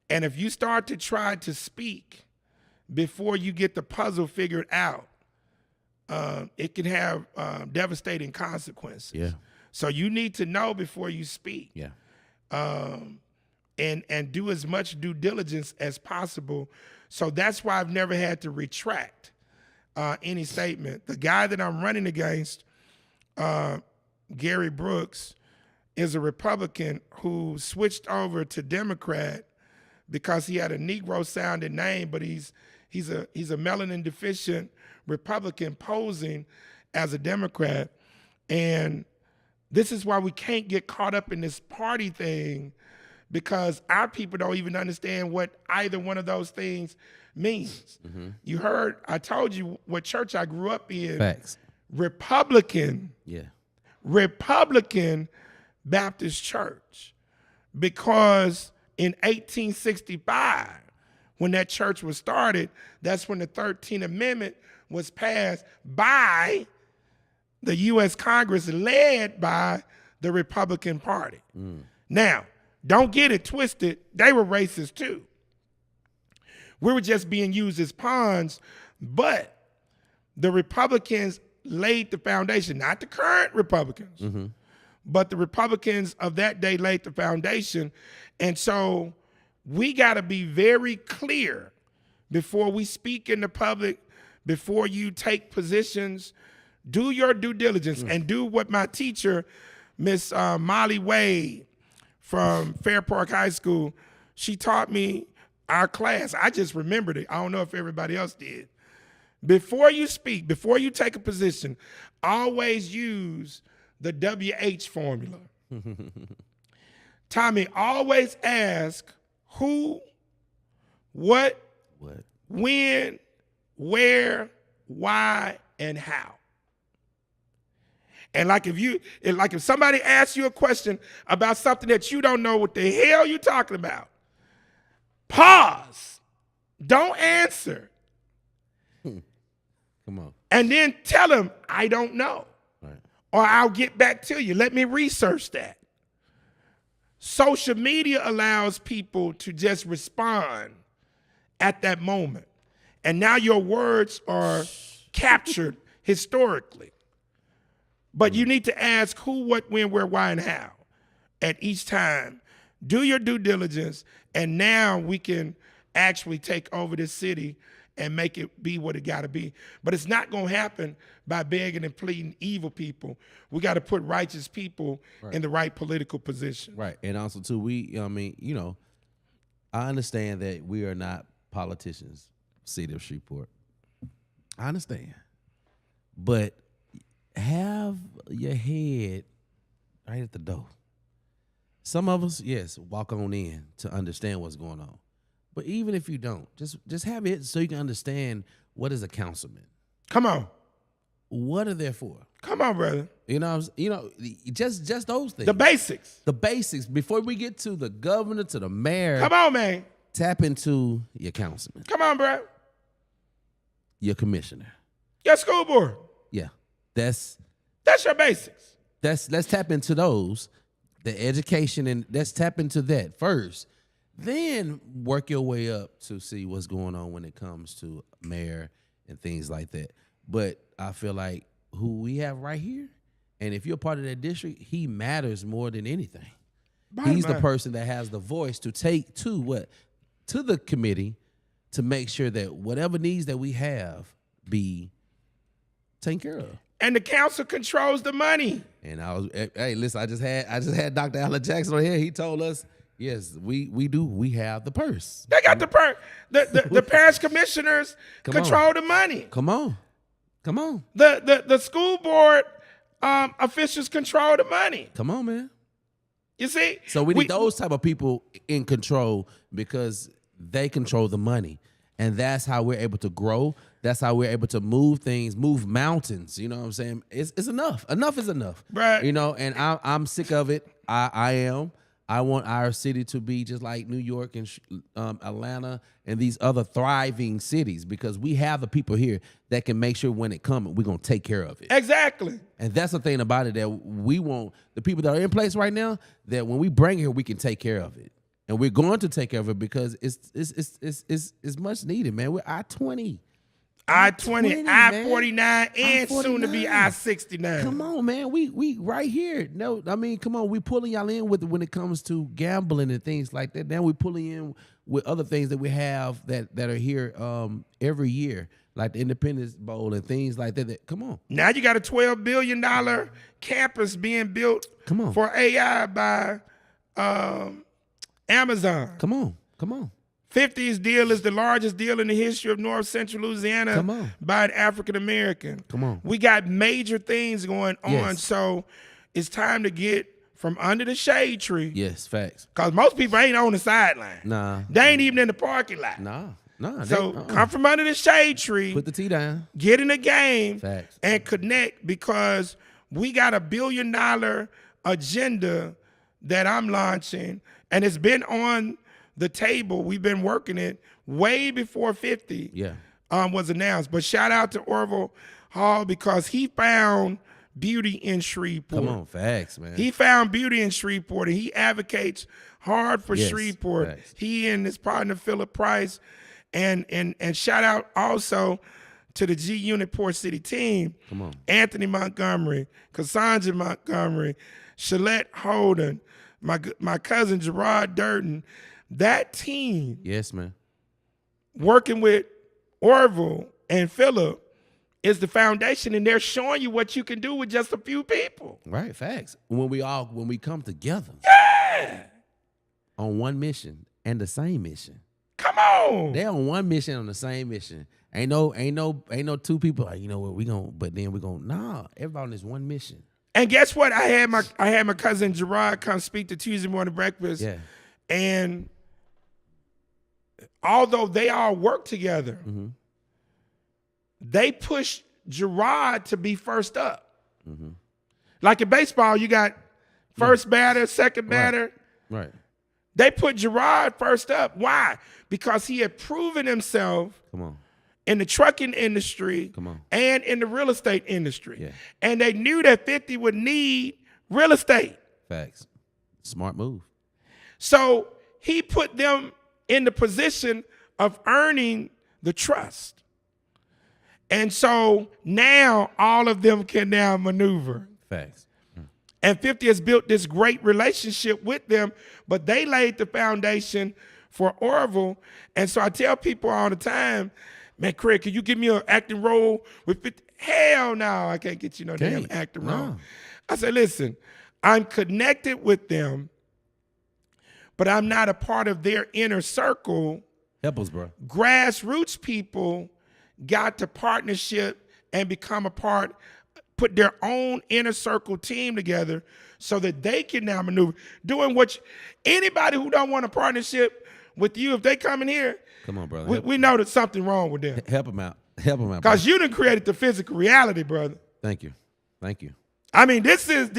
And if you start to try to speak before you get the puzzle figured out, it can have devastating consequences. Yeah. So you need to know before you speak. Yeah. And do as much due diligence as possible. So that's why I've never had to retract. any statement. The guy that I'm running against, Gary Brooks, is a Republican who switched over to Democrat because he had a Negro-sounding name, but he's a melanin deficient Republican posing as a Democrat. And this is why we can't get caught up in this party thing, because our people don't even understand what either one of those things means. You heard, I told you what church I grew up in. Facts. Republican. Yeah. Republican Baptist Church. Because in 1865, when that church was started, that's when the 13th Amendment was passed by the U.S. Congress, led by the Republican Party. Now, don't get it twisted. They were racist too. We were just being used as pawns, but the Republicans laid the foundation, not the current Republicans, but the Republicans of that day laid the foundation. And so we got to be very clear before we speak in the public, before you take positions. Do your due diligence and do what my teacher, Miss Molly Wade from Fair Park High School, she taught me our class. I just remembered it. I don't know if everybody else did. Before you speak, before you take a position, always use the WH formula. Tommy, always ask who, what, when, where, why, and how. And if somebody asks you a question about something that you don't know what the hell you're talking about, pause. Don't answer. Come on. And then tell them, I don't know. Right. Or I'll get back to you. Let me research that. Social media allows people to just respond at that moment. And now your words are captured historically. But you need to ask who, what, when, where, why, and how at each time. Do your due diligence, and now we can actually take over this city and make it be what it got to be. But it's not going to happen by begging and pleading evil people. We got to put righteous people in the right political position. Right. And also, too, I understand that we are not politicians, city of Shreveport. I understand. But have your head right at the door. Some of us, yes, walk on in to understand what's going on. But even if you don't, just have it so you can understand what is a councilman. Come on. What are they for? Come on, brother. Just those things. The basics. The basics. Before we get to the governor, to the mayor. Come on, man. Tap into your councilman. Come on, bro. Your commissioner. Your school board. Yeah. That's your basics. Let's tap into those. The education, and let's tap into that first. Then work your way up to see what's going on when it comes to mayor and things like that. But I feel like who we have right here, and if you're part of that district, he matters more than anything. He's the person that has the voice to take to the committee to make sure that whatever needs that we have be taken care of. And the council controls the money. And listen, I just had Dr. Alan Jackson on here. He told us, yes, we do. We have the purse. They got the purse. The parish commissioners control the money. Come on. The school board officials control the money. Come on, man. You see? So we need those type of people in control because they control the money. And that's how we're able to grow. That's how we're able to move things, move mountains. You know what I'm saying? It's enough. Enough is enough. Right. And I'm sick of it. I am. I want our city to be just like New York and Atlanta and these other thriving cities, because we have the people here that can make sure when it comes, we're going to take care of it. Exactly. And that's the thing about it, that we want the people that are in place right now, that when we bring it here, we can take care of it. And we're going to take care of it because it's much needed, man. We're I-20. I-20, I-49, and soon to be I-69. Come on, man. We right here. No, I mean, come on. We pulling y'all in with when it comes to gambling and things like that. Now we pulling in with other things that we have that are here every year. like the Independence Bowl and things like that. Come on. Now you got a $12 billion campus being built Come on. for AI by Amazon. Come on. Come on. 50's deal is the largest deal in the history of North Central Louisiana Come on. by an African American. Come on. We got major things going on, Yes. so it's time to get from under the shade tree. Yes, facts. Because most people ain't on the sideline. Nah. They ain't even in the parking lot. Nah. So come from under the shade tree, Put the T down. get in the game, Facts. and connect, because we got a $1 billion agenda that I'm launching, and it's been on the table. We've been working it way before 50 was announced. But shout out to Orville Hall, because he found beauty in Shreveport. Come on, facts, man. He found beauty in Shreveport, and he advocates hard for Yes, Shreveport. facts. He and his partner Philip Price, and shout out also to the G Unit Port City team. Come on. Anthony Montgomery, Cassandra Montgomery, Shalette Holden, my cousin Gerard Durden. That team, Yes, man. working with Orville and Philip, is the foundation, and they're showing you what you can do with just a few people. Right, facts. When we come together on one mission and the same mission. Come on. They on one mission on the same mission. Ain't no two people like, you know what, nah, everybody on this one mission. And guess what? I had my cousin Gerard come speak to Tuesday Morning Breakfast. Yeah. And although they all work together, they pushed Gerard to be first up. Like in baseball, you got first batter, second batter. Right. They put Gerard first up. Why? Because he had proven himself Come on. in the trucking industry Come on. and in the real estate industry. Yeah. And they knew that 50 would need real estate. Facts. Smart move. So he put them in the position of earning the trust. And so now all of them can now maneuver. Facts. And 50 has built this great relationship with them, but they laid the foundation for Orville. And so I tell people all the time, man, Craig, can you give me an acting role with 50? Hell no, I can't get you no damn acting role. I said, listen, I'm connected with them, but I'm not a part of their inner circle. Help us, bro. Grassroots people got to partnership and become a part, put their own inner circle team together so that they can now maneuver. Doing what anybody who don't want a partnership with you, if they come in here, come on, brother. we know there's something wrong with them. Help them out. Help them out. Because you done created the physical reality, brother. Thank you. Thank you. I mean, this is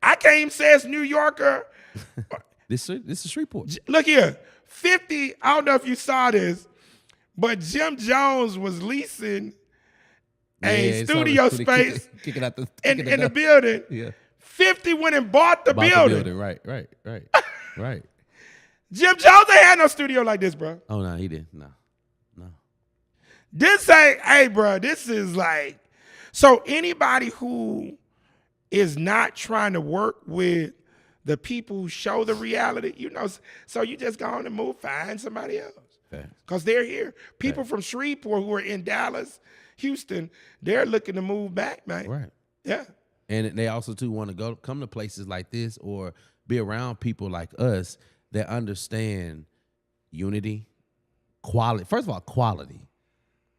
I can't even say it's New Yorker. This is Shreveport. Look here, 50, I don't know if you saw this, but Jim Jones was leasing a studio space kick it out in the building. Yeah. 50 went and bought the building. Right. Right. Jim Jones ain't had no studio like this, bro. Oh, no, he didn't. No. This ain't, hey, bro, this is like, so anybody who is not trying to work with the people who show the reality, you know, so you just go on and move, find somebody else. Because they're here. People from Shreveport who are in Dallas, Houston, they're looking to move back, man. Right. Yeah. And they also, too, want to come to places like this or be around people like us that understand unity, quality. First of all, quality.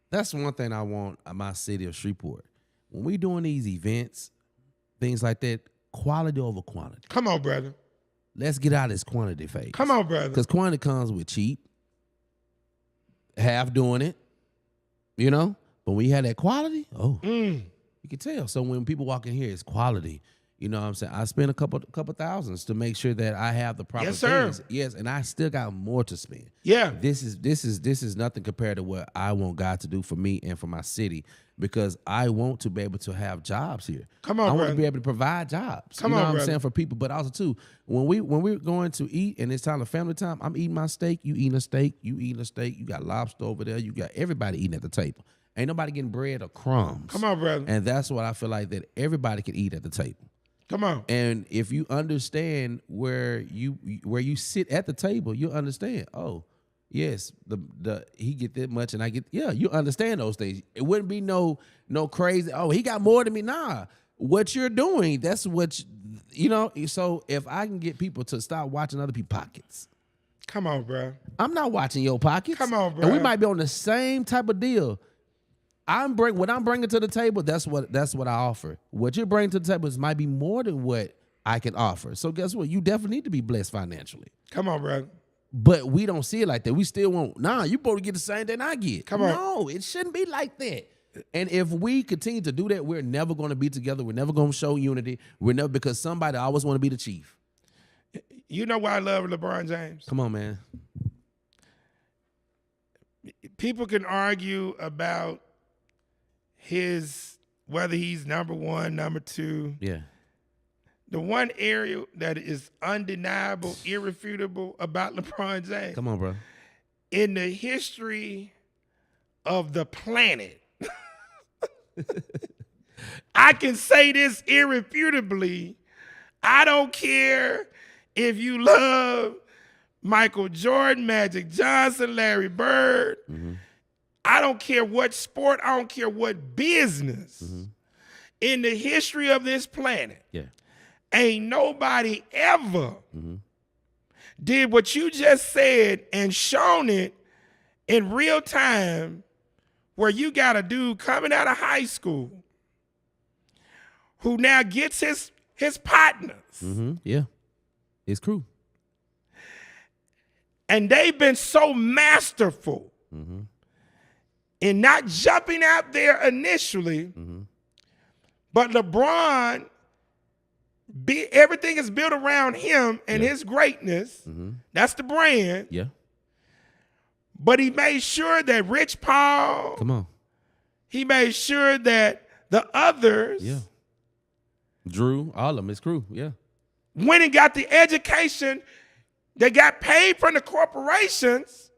That's one thing I want in my city of Shreveport. When we doing these events, things like that, quality over quantity. Come on, brother. Let's get out of this quantity phase. Come on, brother. Because quantity comes with cheap, half doing it, you know? But when you have that quality, you can tell. So when people walk in here, it's quality. You know what I'm saying? I spend a couple thousands to make sure that I have the proper things. Yes, and I still got more to spend. Yeah. This is nothing compared to what I want God to do for me and for my city, because I want to be able to have jobs here. Come on, I want brother. to be able to provide jobs. Come you know on, what I'm brother. saying, for people, but also too, when we're going to eat and it's time for family time, I'm eating my steak, you eating a steak, you eating a steak, you got lobster over there, you got everybody eating at the table. Ain't nobody getting bread or crumbs. Come on, brother. And that's what I feel like, that everybody can eat at the table. Come on. And if you understand where you sit at the table, you'll understand, oh, Yes, the he get that much and I get you understand those things. It wouldn't be no crazy, oh, he got more than me. Nah. What you're doing, that's what you know. So if I can get people to stop watching other people's pockets. Come on, bro. I'm not watching your pockets. Come on, bro. And we might be on the same type of deal. What I'm bringing to the table, that's what I offer. What you're bringing to the table might be more than what I can offer. So guess what? You definitely need to be blessed financially. Come on, bro. But we don't see it like that. We still want, you supposed to get the same thing I get. Come on. No, it shouldn't be like that. And if we continue to do that, we're never going to be together. We're never going to show unity. Because somebody always want to be the chief. You know why I love LeBron James? Come on, man. People can argue about whether he's number one, number two. Yeah. The one area that is undeniable, irrefutable about LeBron James. Come on, bro. In the history of the planet, I can say this irrefutably. I don't care if you love Michael Jordan, Magic Johnson, Larry Bird. Mm-hmm. I don't care what sport. I don't care what business. Mm-hmm. In the history of this planet, ain't nobody ever did what you just said and shown it in real time, where you got a dude coming out of high school who now gets his partners. Mm-hmm. Yeah. His crew. And they've been so masterful in not jumping out there initially, but LeBron, everything is built around him and his greatness. That's the brand. Yeah. But he made sure that Rich Paul, come on, he made sure that the others, Drew, all of them, his crew, went and got the education. They got paid from the corporations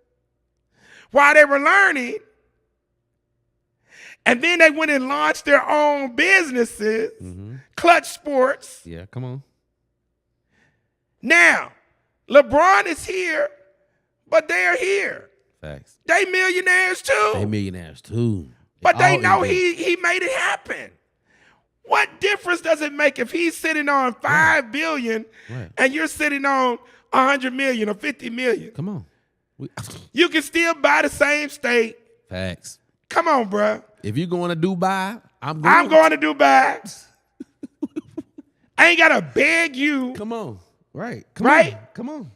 while they were learning. And then they went and launched their own businesses, Clutch Sports. Yeah, come on. Now, LeBron is here, but they're here. Facts. They millionaires too. But they know he made it happen. What difference does it make if he's sitting on $5 billion and you're sitting on $100 million or $50 million? Come on. You can still buy the same state. Facts. Come on, bro. If you're going to Dubai, I'm going to Dubai. I ain't got to beg you. Come on. Right. Come on.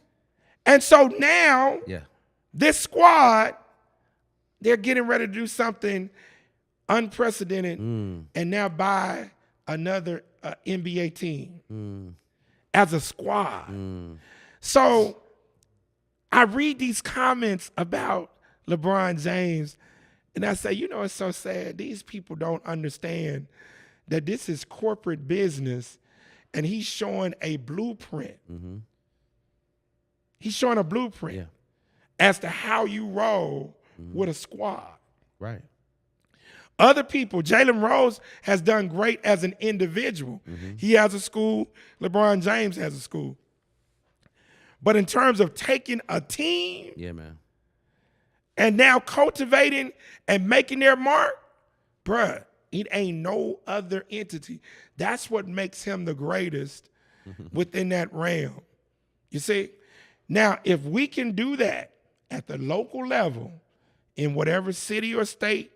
And so now, this squad, they're getting ready to do something unprecedented and now buy another NBA team as a squad. So I read these comments about LeBron James and I say, it's so sad. These people don't understand that this is corporate business and he's showing a blueprint. He's showing a blueprint as to how you roll with a squad. Right. Other people, Jalen Rose has done great as an individual. He has a school. LeBron James has a school. But in terms of taking a team, and now cultivating and making their mark, bruh, it ain't no other entity. That's what makes him the greatest within that realm. You see? Now, if we can do that at the local level, in whatever city or state,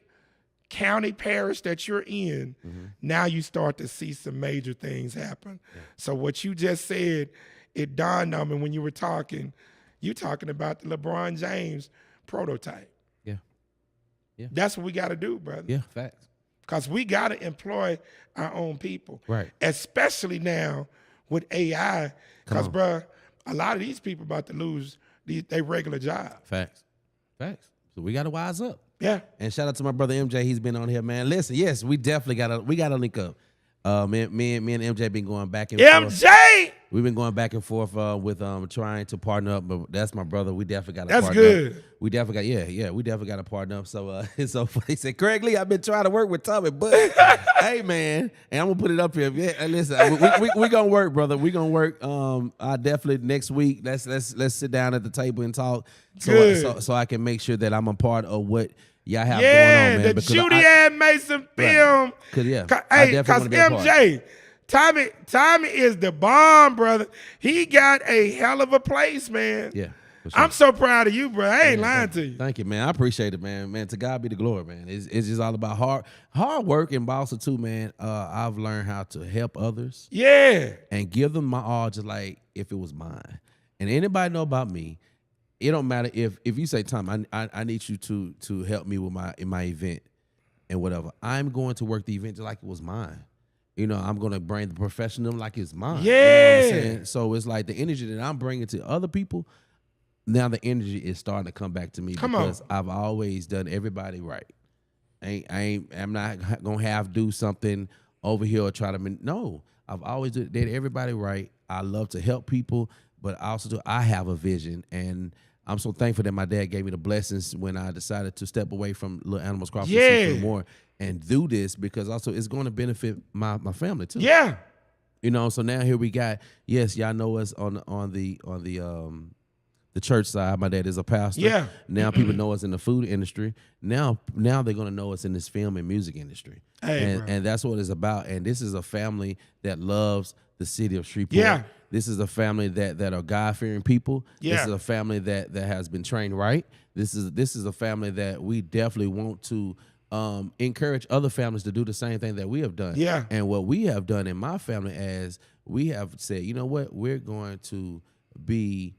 county, parish that you're in, now you start to see some major things happen. So what you just said, it dawned on me when you were talking, you're talking about the LeBron James prototype. That's what we got to do, brother. Yeah, facts. Because we got to employ our own people. Right. Especially now with AI. Because, bro, a lot of these people about to lose their regular job. Facts. So we got to wise up. Yeah. And shout out to my brother MJ. He's been on here, man. Listen, yes, we definitely got to link up. Me and MJ been going back and forth. MJ! We've been going back and forth with trying to partner up, but that's my brother. We definitely got to That's partner good. up. We definitely got we definitely got to partner up. So it's so funny. He said, Craig Lee, I've been trying to work with Tommy, but hey man, and I'm gonna put it up here. Yeah, listen, we gonna work, brother. We gonna work. I definitely next week. Let's sit down at the table and talk. So I can make sure that I'm a part of what y'all have going on, man. The Judy Ann Mason film. Because MJ, Tommy is the bomb, brother. He got a hell of a place, man. Yeah. Sure. I'm so proud of you, bro. I ain't lying to you. Thank you, man. I appreciate it, man. Man, to God be the glory, man. It's just all about hard work, and also too, man. I've learned how to help others. Yeah. And give them my all, just like if it was mine. And anybody know about me, it don't matter if you say, Tom, I need you to help me with my event and whatever. I'm going to work the event just like it was mine. You know, I'm going to bring the professionalism like it's mine. Yeah. You know what I'm saying? So it's like the energy that I'm bringing to other people, now the energy is starting to come back to me because I've always done everybody right. I'm not going to do something over here or try to, no. I've always did everybody right. I love to help people, but I have a vision, and I'm so thankful that my dad gave me the blessings when I decided to step away from Little Animals Crawfish and more and do this, because also it's going to benefit my family too. Yeah. You know, so now here we got, yes, y'all know us on the church side. My dad is a pastor. Yeah. Now people know us in the food industry. Now they're gonna know us in this film and music industry. And that's what it's about. And this is a family that loves the city of Shreveport. Yeah. This is a family that are God-fearing people. Yeah. This is a family that has been trained right. This is a family that we definitely want to encourage other families to do the same thing that we have done. Yeah. And what we have done in my family, as we have said, you know what, we're going to be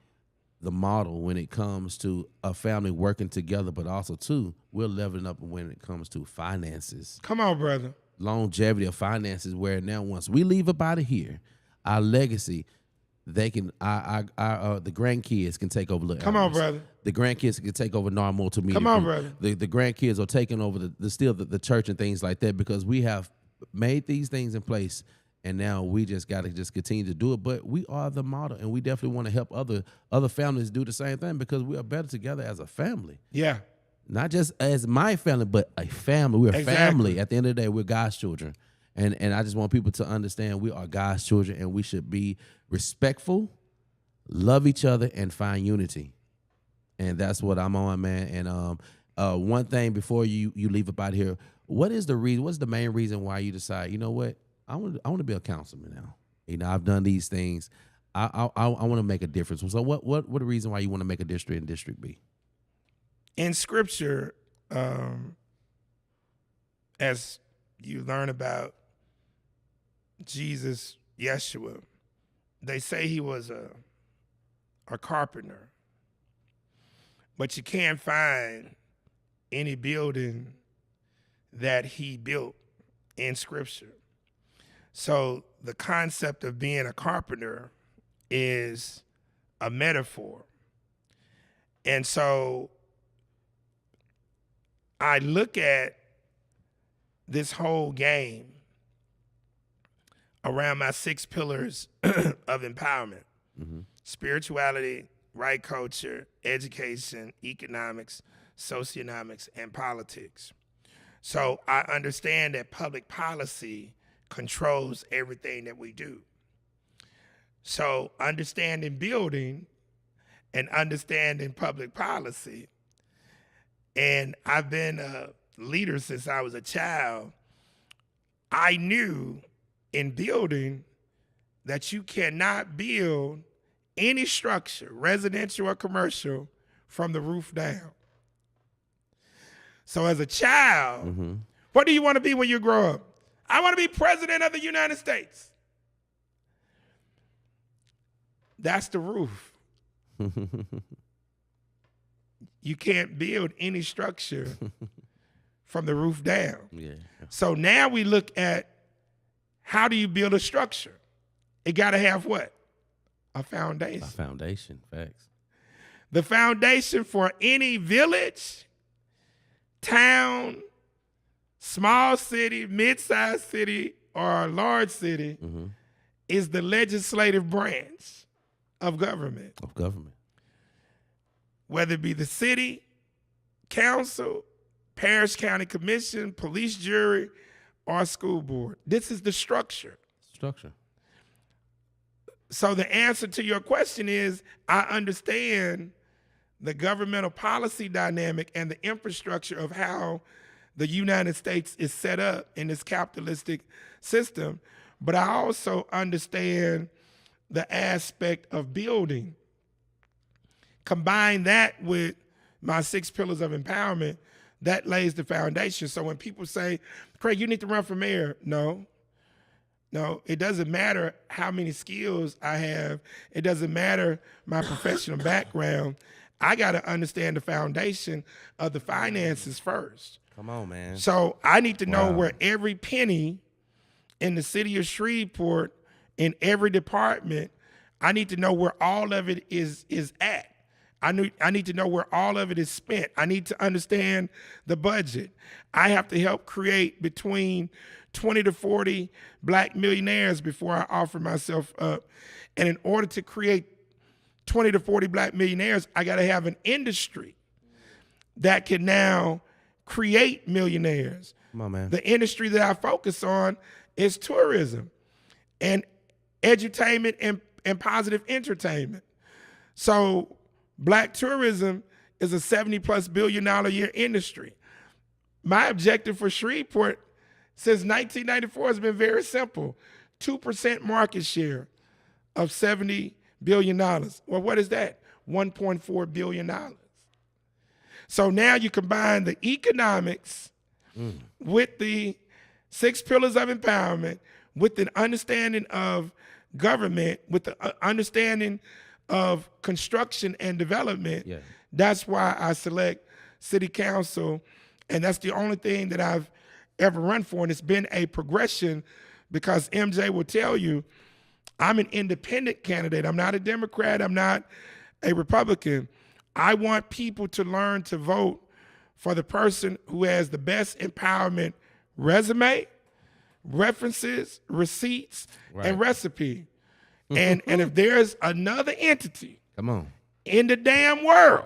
the model when it comes to a family working together, but also too, we're leveling up when it comes to finances. Come on, brother. Longevity of finances, where now once we leave up out of here, our legacy, they can the grandkids can take over Little Come Animals. on, brother. The grandkids can take over Nar Multimedia. Come on, brother. The grandkids are taking over the church and things like that, because we have made these things in place, and now we just got to just continue to do it. But we are the model, and we definitely want to help other families do the same thing, because we are better together as a family. Yeah. Not just as my family, but a family. We're a family. At the end of the day, we're God's children. And I just want people to understand we are God's children, and we should be respectful, love each other, and find unity. And that's what I'm on, man. And one thing before you leave up out here, what is the reason? What's the main reason why you decide, you know what, I want to be a councilman now. You know, I've done these things. I want to make a difference. So what the reason why you want to make a district in District B? In Scripture, as you learn about Jesus, Yeshua, they say he was a carpenter, but you can't find any building that he built in Scripture. So the concept of being a carpenter is a metaphor. And so I look at this whole game around my 6 pillars of empowerment: spirituality, right culture, education, economics, socioeconomics, and politics. So I understand that public policy controls everything that we do. So understanding building and understanding public policy, and I've been a leader since I was a child, I knew in building that you cannot build any structure, residential or commercial, from the roof down. So as a child, what do you want to be when you grow up? I want to be president of the United States. That's the roof. You can't build any structure from the roof down. Yeah. So now we look at, how do you build a structure? It got to have what? A foundation. A foundation, facts. The foundation for any village, town, small city, mid-sized city, or a large city is the legislative branch of government. Whether it be the city, council, parish, county commission, police jury, or school board. This is the structure. So the answer to your question is, I understand the governmental policy dynamic and the infrastructure of how the United States is set up in this capitalistic system, but I also understand the aspect of building. Combine that with my 6 pillars of empowerment, that lays the foundation. So when people say, Craig, you need to run for mayor, no, it doesn't matter how many skills I have. It doesn't matter my professional background. I got to understand the foundation of the finances first. Come on, man. So I need to know where every penny in the city of Shreveport, in every department, I need to know where all of it is at. I need to know where all of it is spent. I need to understand the budget. I have to help create between 20 to 40 black millionaires before I offer myself up. And in order to create 20 to 40 black millionaires, I got to have an industry that can now create millionaires. Come on, man. The industry that I focus on is tourism and edutainment and positive entertainment. So black tourism is a $70+ billion a year industry. My objective for Shreveport since 1994 has been very simple. 2% market share of $70 billion. Well, what is that? $1.4 billion. So now you combine the economics with the 6 pillars of empowerment, with an understanding of government, with the understanding of construction and development. Yeah. That's why I select city council, and that's the only thing that I've ever run for, and it's been a progression because MJ will tell you I'm an independent candidate. I'm not a Democrat. I'm not a Republican. I want people to learn to vote for the person who has the best empowerment resume, references, receipts, and recipe. And if there's another entity in the damn world,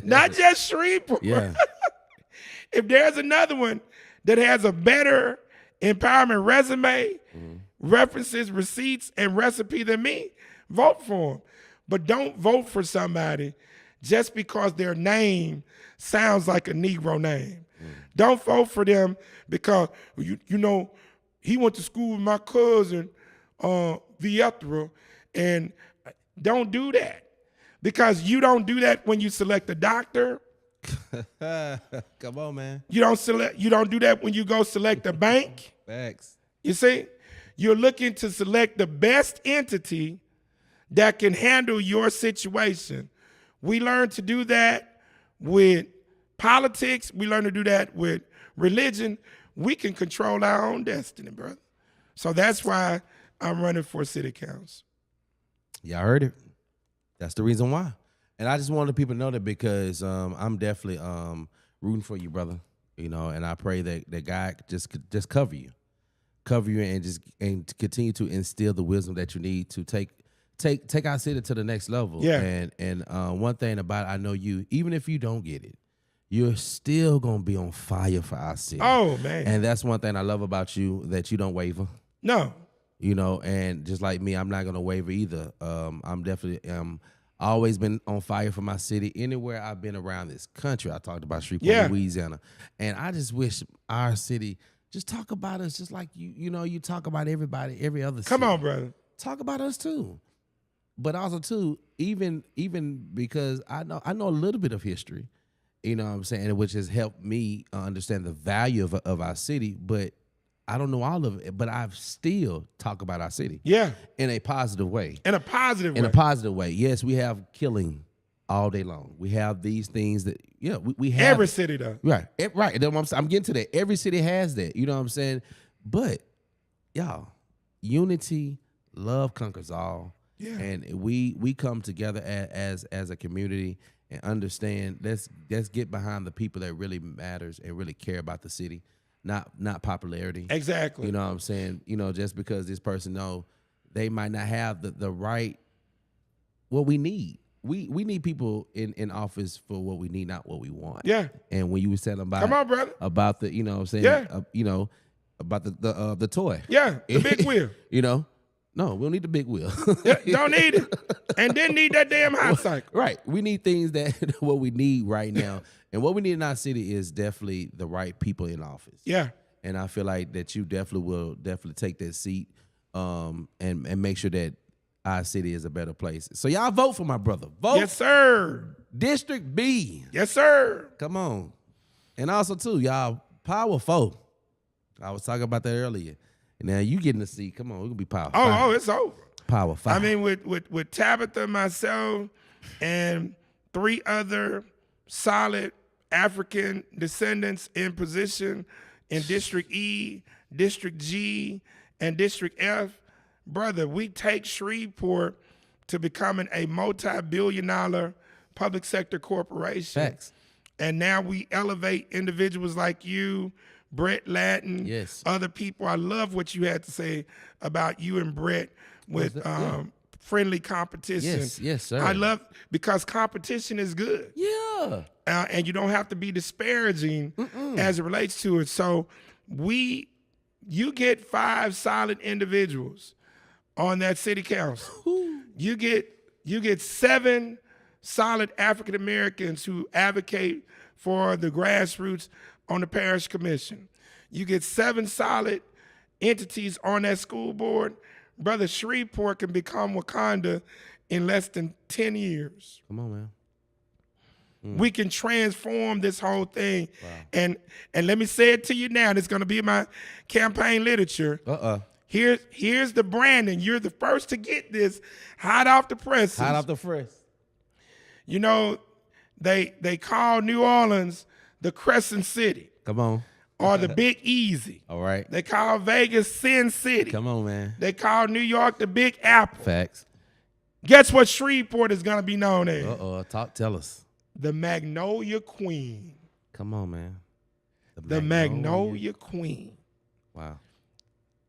not just Shreveport, if there's another one that has a better empowerment resume, references, receipts, and recipe than me, vote for them. But don't vote for somebody just because their name sounds like a Negro name. Don't vote for them because, you know, he went to school with my cousin, Viethra, and don't do that. Because you don't do that when you select a doctor. Come on, man. You don't do that when you go select a bank. Facts. You see? You're looking to select the best entity that can handle your situation. We learn to do that with politics. We learn to do that with religion. We can control our own destiny, brother. So that's why I'm running for city council. Y'all heard it. That's the reason why. And I just wanted people to know that because I'm definitely rooting for you, brother. You know, and I pray that God just cover you and continue to instill the wisdom that you need to take our city to the next level. Yeah. And one thing about it, I know you, even if you don't get it, you're still gonna be on fire for our city. Oh man. And that's one thing I love about you, that you don't waver. No. You know, and just like me, I'm not gonna waver either. I'm definitely always been on fire for my city. Anywhere I've been around this country, I talked about Shreveport, Louisiana, and I just wish our city just talk about us, just like you talk about everybody, every other. Come city. on, brother. Talk about us too, but also too, even because I know a little bit of history, you know what I'm saying, which has helped me understand the value of our city, but I don't know all of it, but I've still talk about our city. Yeah. In a positive way. In a positive way. In a positive way. Yes, we have killing all day long. We have these things that, we have. Every city does. Right. Right. I'm getting to that. Every city has that. You know what I'm saying? But, y'all, unity, love conquers all. Yeah. And we come together as a community and understand, let's get behind the people that really matters and really care about the city. not popularity. Exactly. You know what I'm saying? You know, just because this person they might not have the right what we need. We need people in office for what we need, not what we want. Yeah. And when you were saying Come on, brother. about the, you know what I'm saying? Yeah. You know, about the toy. Yeah, the big wheel. You know? No, we don't need the big wheel. Yeah, don't need it. And didn't need that damn hot cycle. Right. We need things that what we need right now. And what we need in our city is definitely the right people in office. Yeah. And I feel like that you will take that seat and make sure that our city is a better place. So y'all vote for my brother. Vote. Yes, sir. District B. Yes, sir. Come on. And also, too, y'all, Power 4. I was talking about that earlier. And now you getting the seat. Come on, we're going to be Power 5. Oh, it's over. Power 5. I mean, with Tabitha, myself, and 3 other solid African descendants in position in District E, District G, and District F, brother, we take Shreveport to becoming a multi-billion-dollar public sector corporation. Facts. And now we elevate individuals like you, Brett Lattin, Yes. other people. I love what you had to say about you and Brett with friendly competition. Yes, sir. I love, because competition is good. Yeah. And you don't have to be disparaging as it relates to it. So you get 5 solid individuals on that city council. You get 7 solid African Americans who advocate for the grassroots on the parish commission. You get 7 solid entities on that school board. Brother, Shreveport can become Wakanda in less than 10 years. Come on, man. We can transform this whole thing. Wow. And let me say it to you now. It's going to be in my campaign literature. Here's the branding. You're the first to get this hot off the press. Hot off the press. You know, they call New Orleans the Crescent City. Come on. Or the Big Easy. All right. They call Vegas Sin City. Come on, man. They call New York the Big Apple. Facts. Guess what Shreveport is going to be known as? Tell us. The Magnolia Queen. Come on, man. The Magnolia Queen. Wow.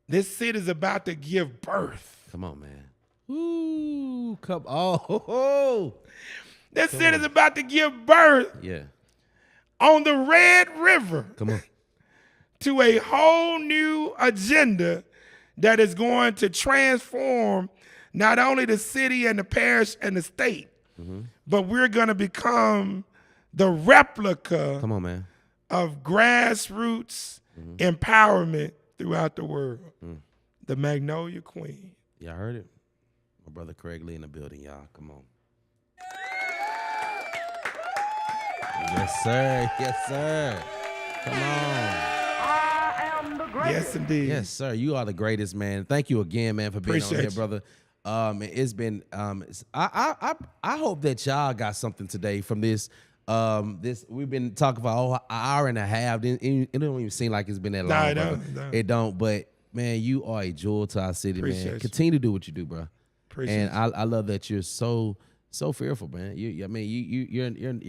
This city is about to give birth. Come on, man. Ooh, come on. This city is about to give birth. Yeah. On the Red River. Come on. To a whole new agenda that is going to transform not only the city and the parish and the state, but we're going to become the replica Come on, man. of grassroots empowerment throughout the world. The Magnolia Queen. Y'all heard it? My brother Craig Lee in the building, y'all. Come on. Yes, sir. Yes, sir. Come on. Yes, indeed. Yes, sir. You are the greatest, man. Thank you again, man, for being on here, brother. It's been I hope that y'all got something today from this. We've been talking for an hour and a half. It don't even seem like it's been that long. No. It don't. But man, you are a jewel to our city, man. Continue to do what you do, bro. And I love that you're so fearful, man. You're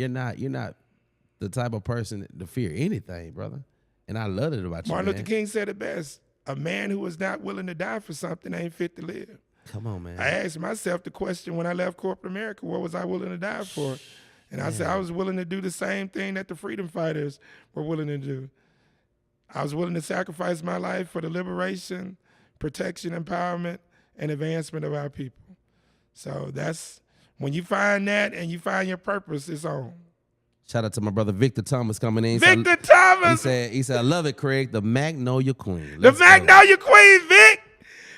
not the type of person to fear anything, brother. And I love it about you, Martin man. Luther King said it best. A man who is not willing to die for something ain't fit to live. Come on, man. I asked myself the question when I left corporate America, what was I willing to die for? And I said I was willing to do the same thing that the freedom fighters were willing to do. I was willing to sacrifice my life for the liberation, protection, empowerment, and advancement of our people. So that's, when you find that and you find your purpose, it's on. Shout out to my brother Victor Thomas coming in. Victor Thomas! He said, I love it, Craig. The Magnolia Queen. The Magnolia Queen, Vic!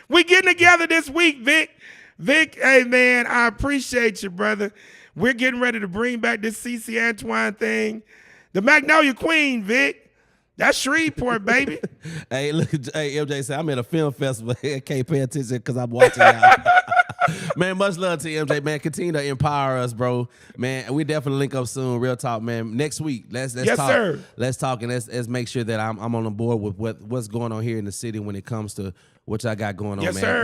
We getting together this week, Vic. Vic, hey, man, I appreciate you, brother. We're getting ready to bring back this CC Antoine thing. The Magnolia Queen, Vic. That's Shreveport, baby. Hey, look, MJ said, I'm at a film festival. I can't pay attention because I'm watching y'all. Man, much love to MJ, man. Continue to empower us, bro. Man, we definitely link up soon. Real talk, man. Next week, let's yes, talk. Sir. Let's talk and let's make sure that I'm on the board with what's going on here in the city when it comes to what y'all got going on, yes, man. Sir.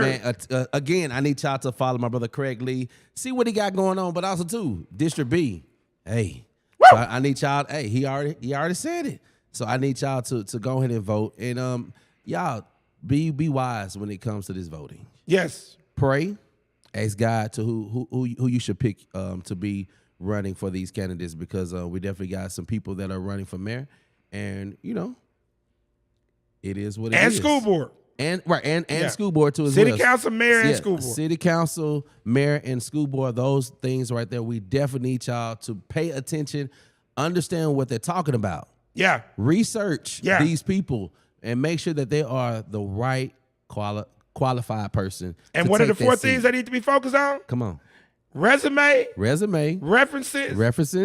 Man, again, I need y'all to follow my brother Craig Lee. See what he got going on, but also too, District B. Hey, so I need y'all. Hey, he already said it. So I need y'all to go ahead and vote. And y'all be wise when it comes to this voting. Yes. Pray, ask God to who you should pick to be running for these candidates, because we definitely got some people that are running for mayor, and it is what it is. And school board. And school board too as City well. council, mayor, and school board. City council, mayor, and school board, those things right there, we definitely need y'all to pay attention, understand what they're talking about. Yeah. Research these people and make sure that they are the right qualified person. And what are the 4 things that need to be focused on? Come on. Resume, references,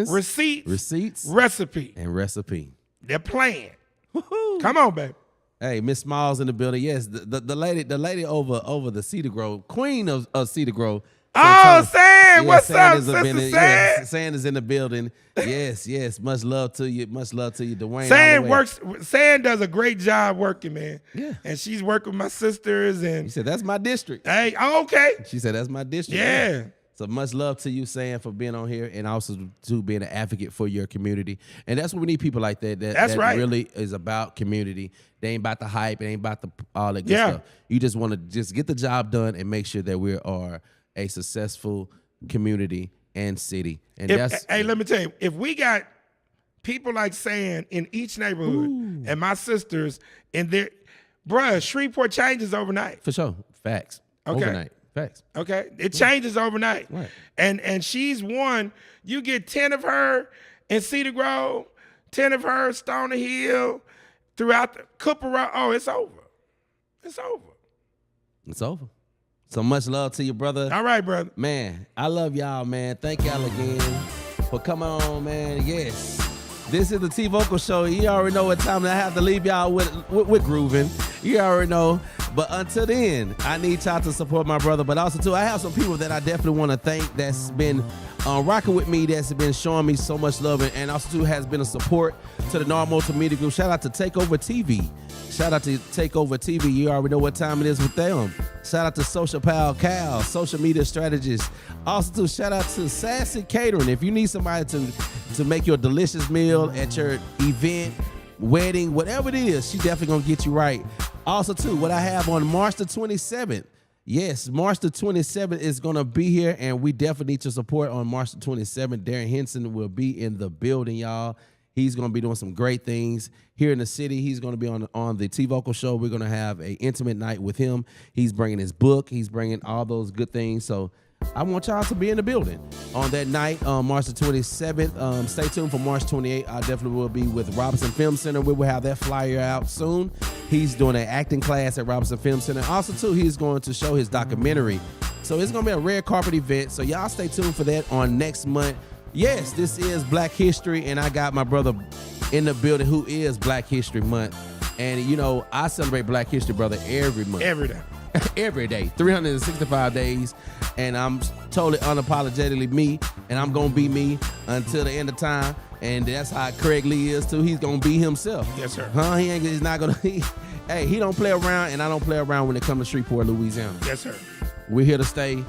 receipts, recipe. And recipe. They're playing. Come on, baby. Hey, Miss Smalls in the building. Yes, the lady over the Cedar Grove, queen of Cedar Grove. Oh, Sam, what's up, Sister Sam? Yeah, Sam is in the building. Yes. Much love to you. Much love to you, Dwayne. Sam does a great job working, man. Yeah. And she's working with my sisters. And she said, that's my district. Hey, okay. She said, that's my district. Yeah. So much love to you, Sam, for being on here, and also to being an advocate for your community. And that's what we need, people like that. That's right. Really is about community. They ain't about the hype. It ain't about all that good stuff. You just want to just get the job done and make sure that we are a successful community and city. And let me tell you, if we got people like Sam in each neighborhood, and my sisters in there, bruh, Shreveport changes overnight. For sure. Facts. Okay. Overnight. Facts. Okay. It changes overnight. Right. And she's one. You get 10 of her in Cedar Grove, 10 of her Stoner Hill, throughout the Cooper Road. Oh, it's over. It's over. It's over. So much love to you, brother. All right, brother. Man, I love y'all, man. Thank y'all again for coming on, man. Yes. This is the T Vocal Show. You already know what time I have to leave y'all with grooving. You already know. But until then, I need y'all to support my brother. But also, too, I have some people that I definitely want to thank that's been rocking with me, that's been showing me so much love, and also, too, has been a support to the Nard Multimedia Group. Shout out to Takeover TV. Shout out to Takeover TV. You already know what time it is with them. Shout out to Social Pal Cal, social media strategist. Also, too, shout out to Sassy Catering. If you need somebody to make your delicious meal at your event, wedding, whatever it is, she definitely gonna get you right. Also, too, what I have on March the 27th. Yes, March the 27th is going to be here, and we definitely need your support on March the 27th. Darren Henson will be in the building, y'all. He's going to be doing some great things here in the city. He's going to be on the T Vocal Show. We're going to have an intimate night with him. He's bringing his book. He's bringing all those good things. So I want y'all to be in the building on that night, March the 27th. Stay tuned for March 28th. I definitely will be with Robinson Film Center. We will have that flyer out soon. He's doing an acting class at Robinson Film Center. Also, too, he's going to show his documentary. So it's going to be a red carpet event. So y'all stay tuned for that on next month. Yes, this is Black History, and I got my brother in the building who is Black History Month. And, I celebrate Black History, brother, every month. Every day. Every day, 365 days, and I'm totally unapologetically me, and I'm gonna be me until the end of time, and that's how Craig Lee is too. He's gonna be himself. Yes, sir. He's not gonna. He don't play around, and I don't play around when it comes to Shreveport, Louisiana. Yes, sir. We're here to stay.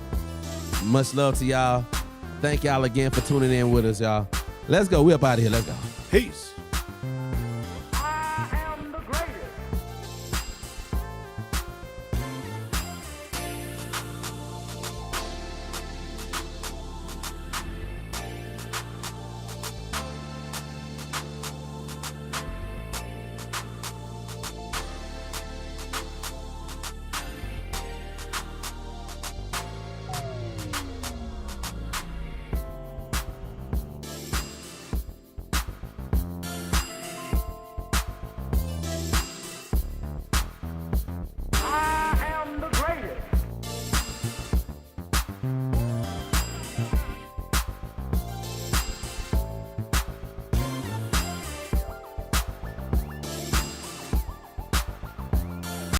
Much love to y'all. Thank y'all again for tuning in with us, y'all. Let's go. We're up out of here. Let's go. Peace.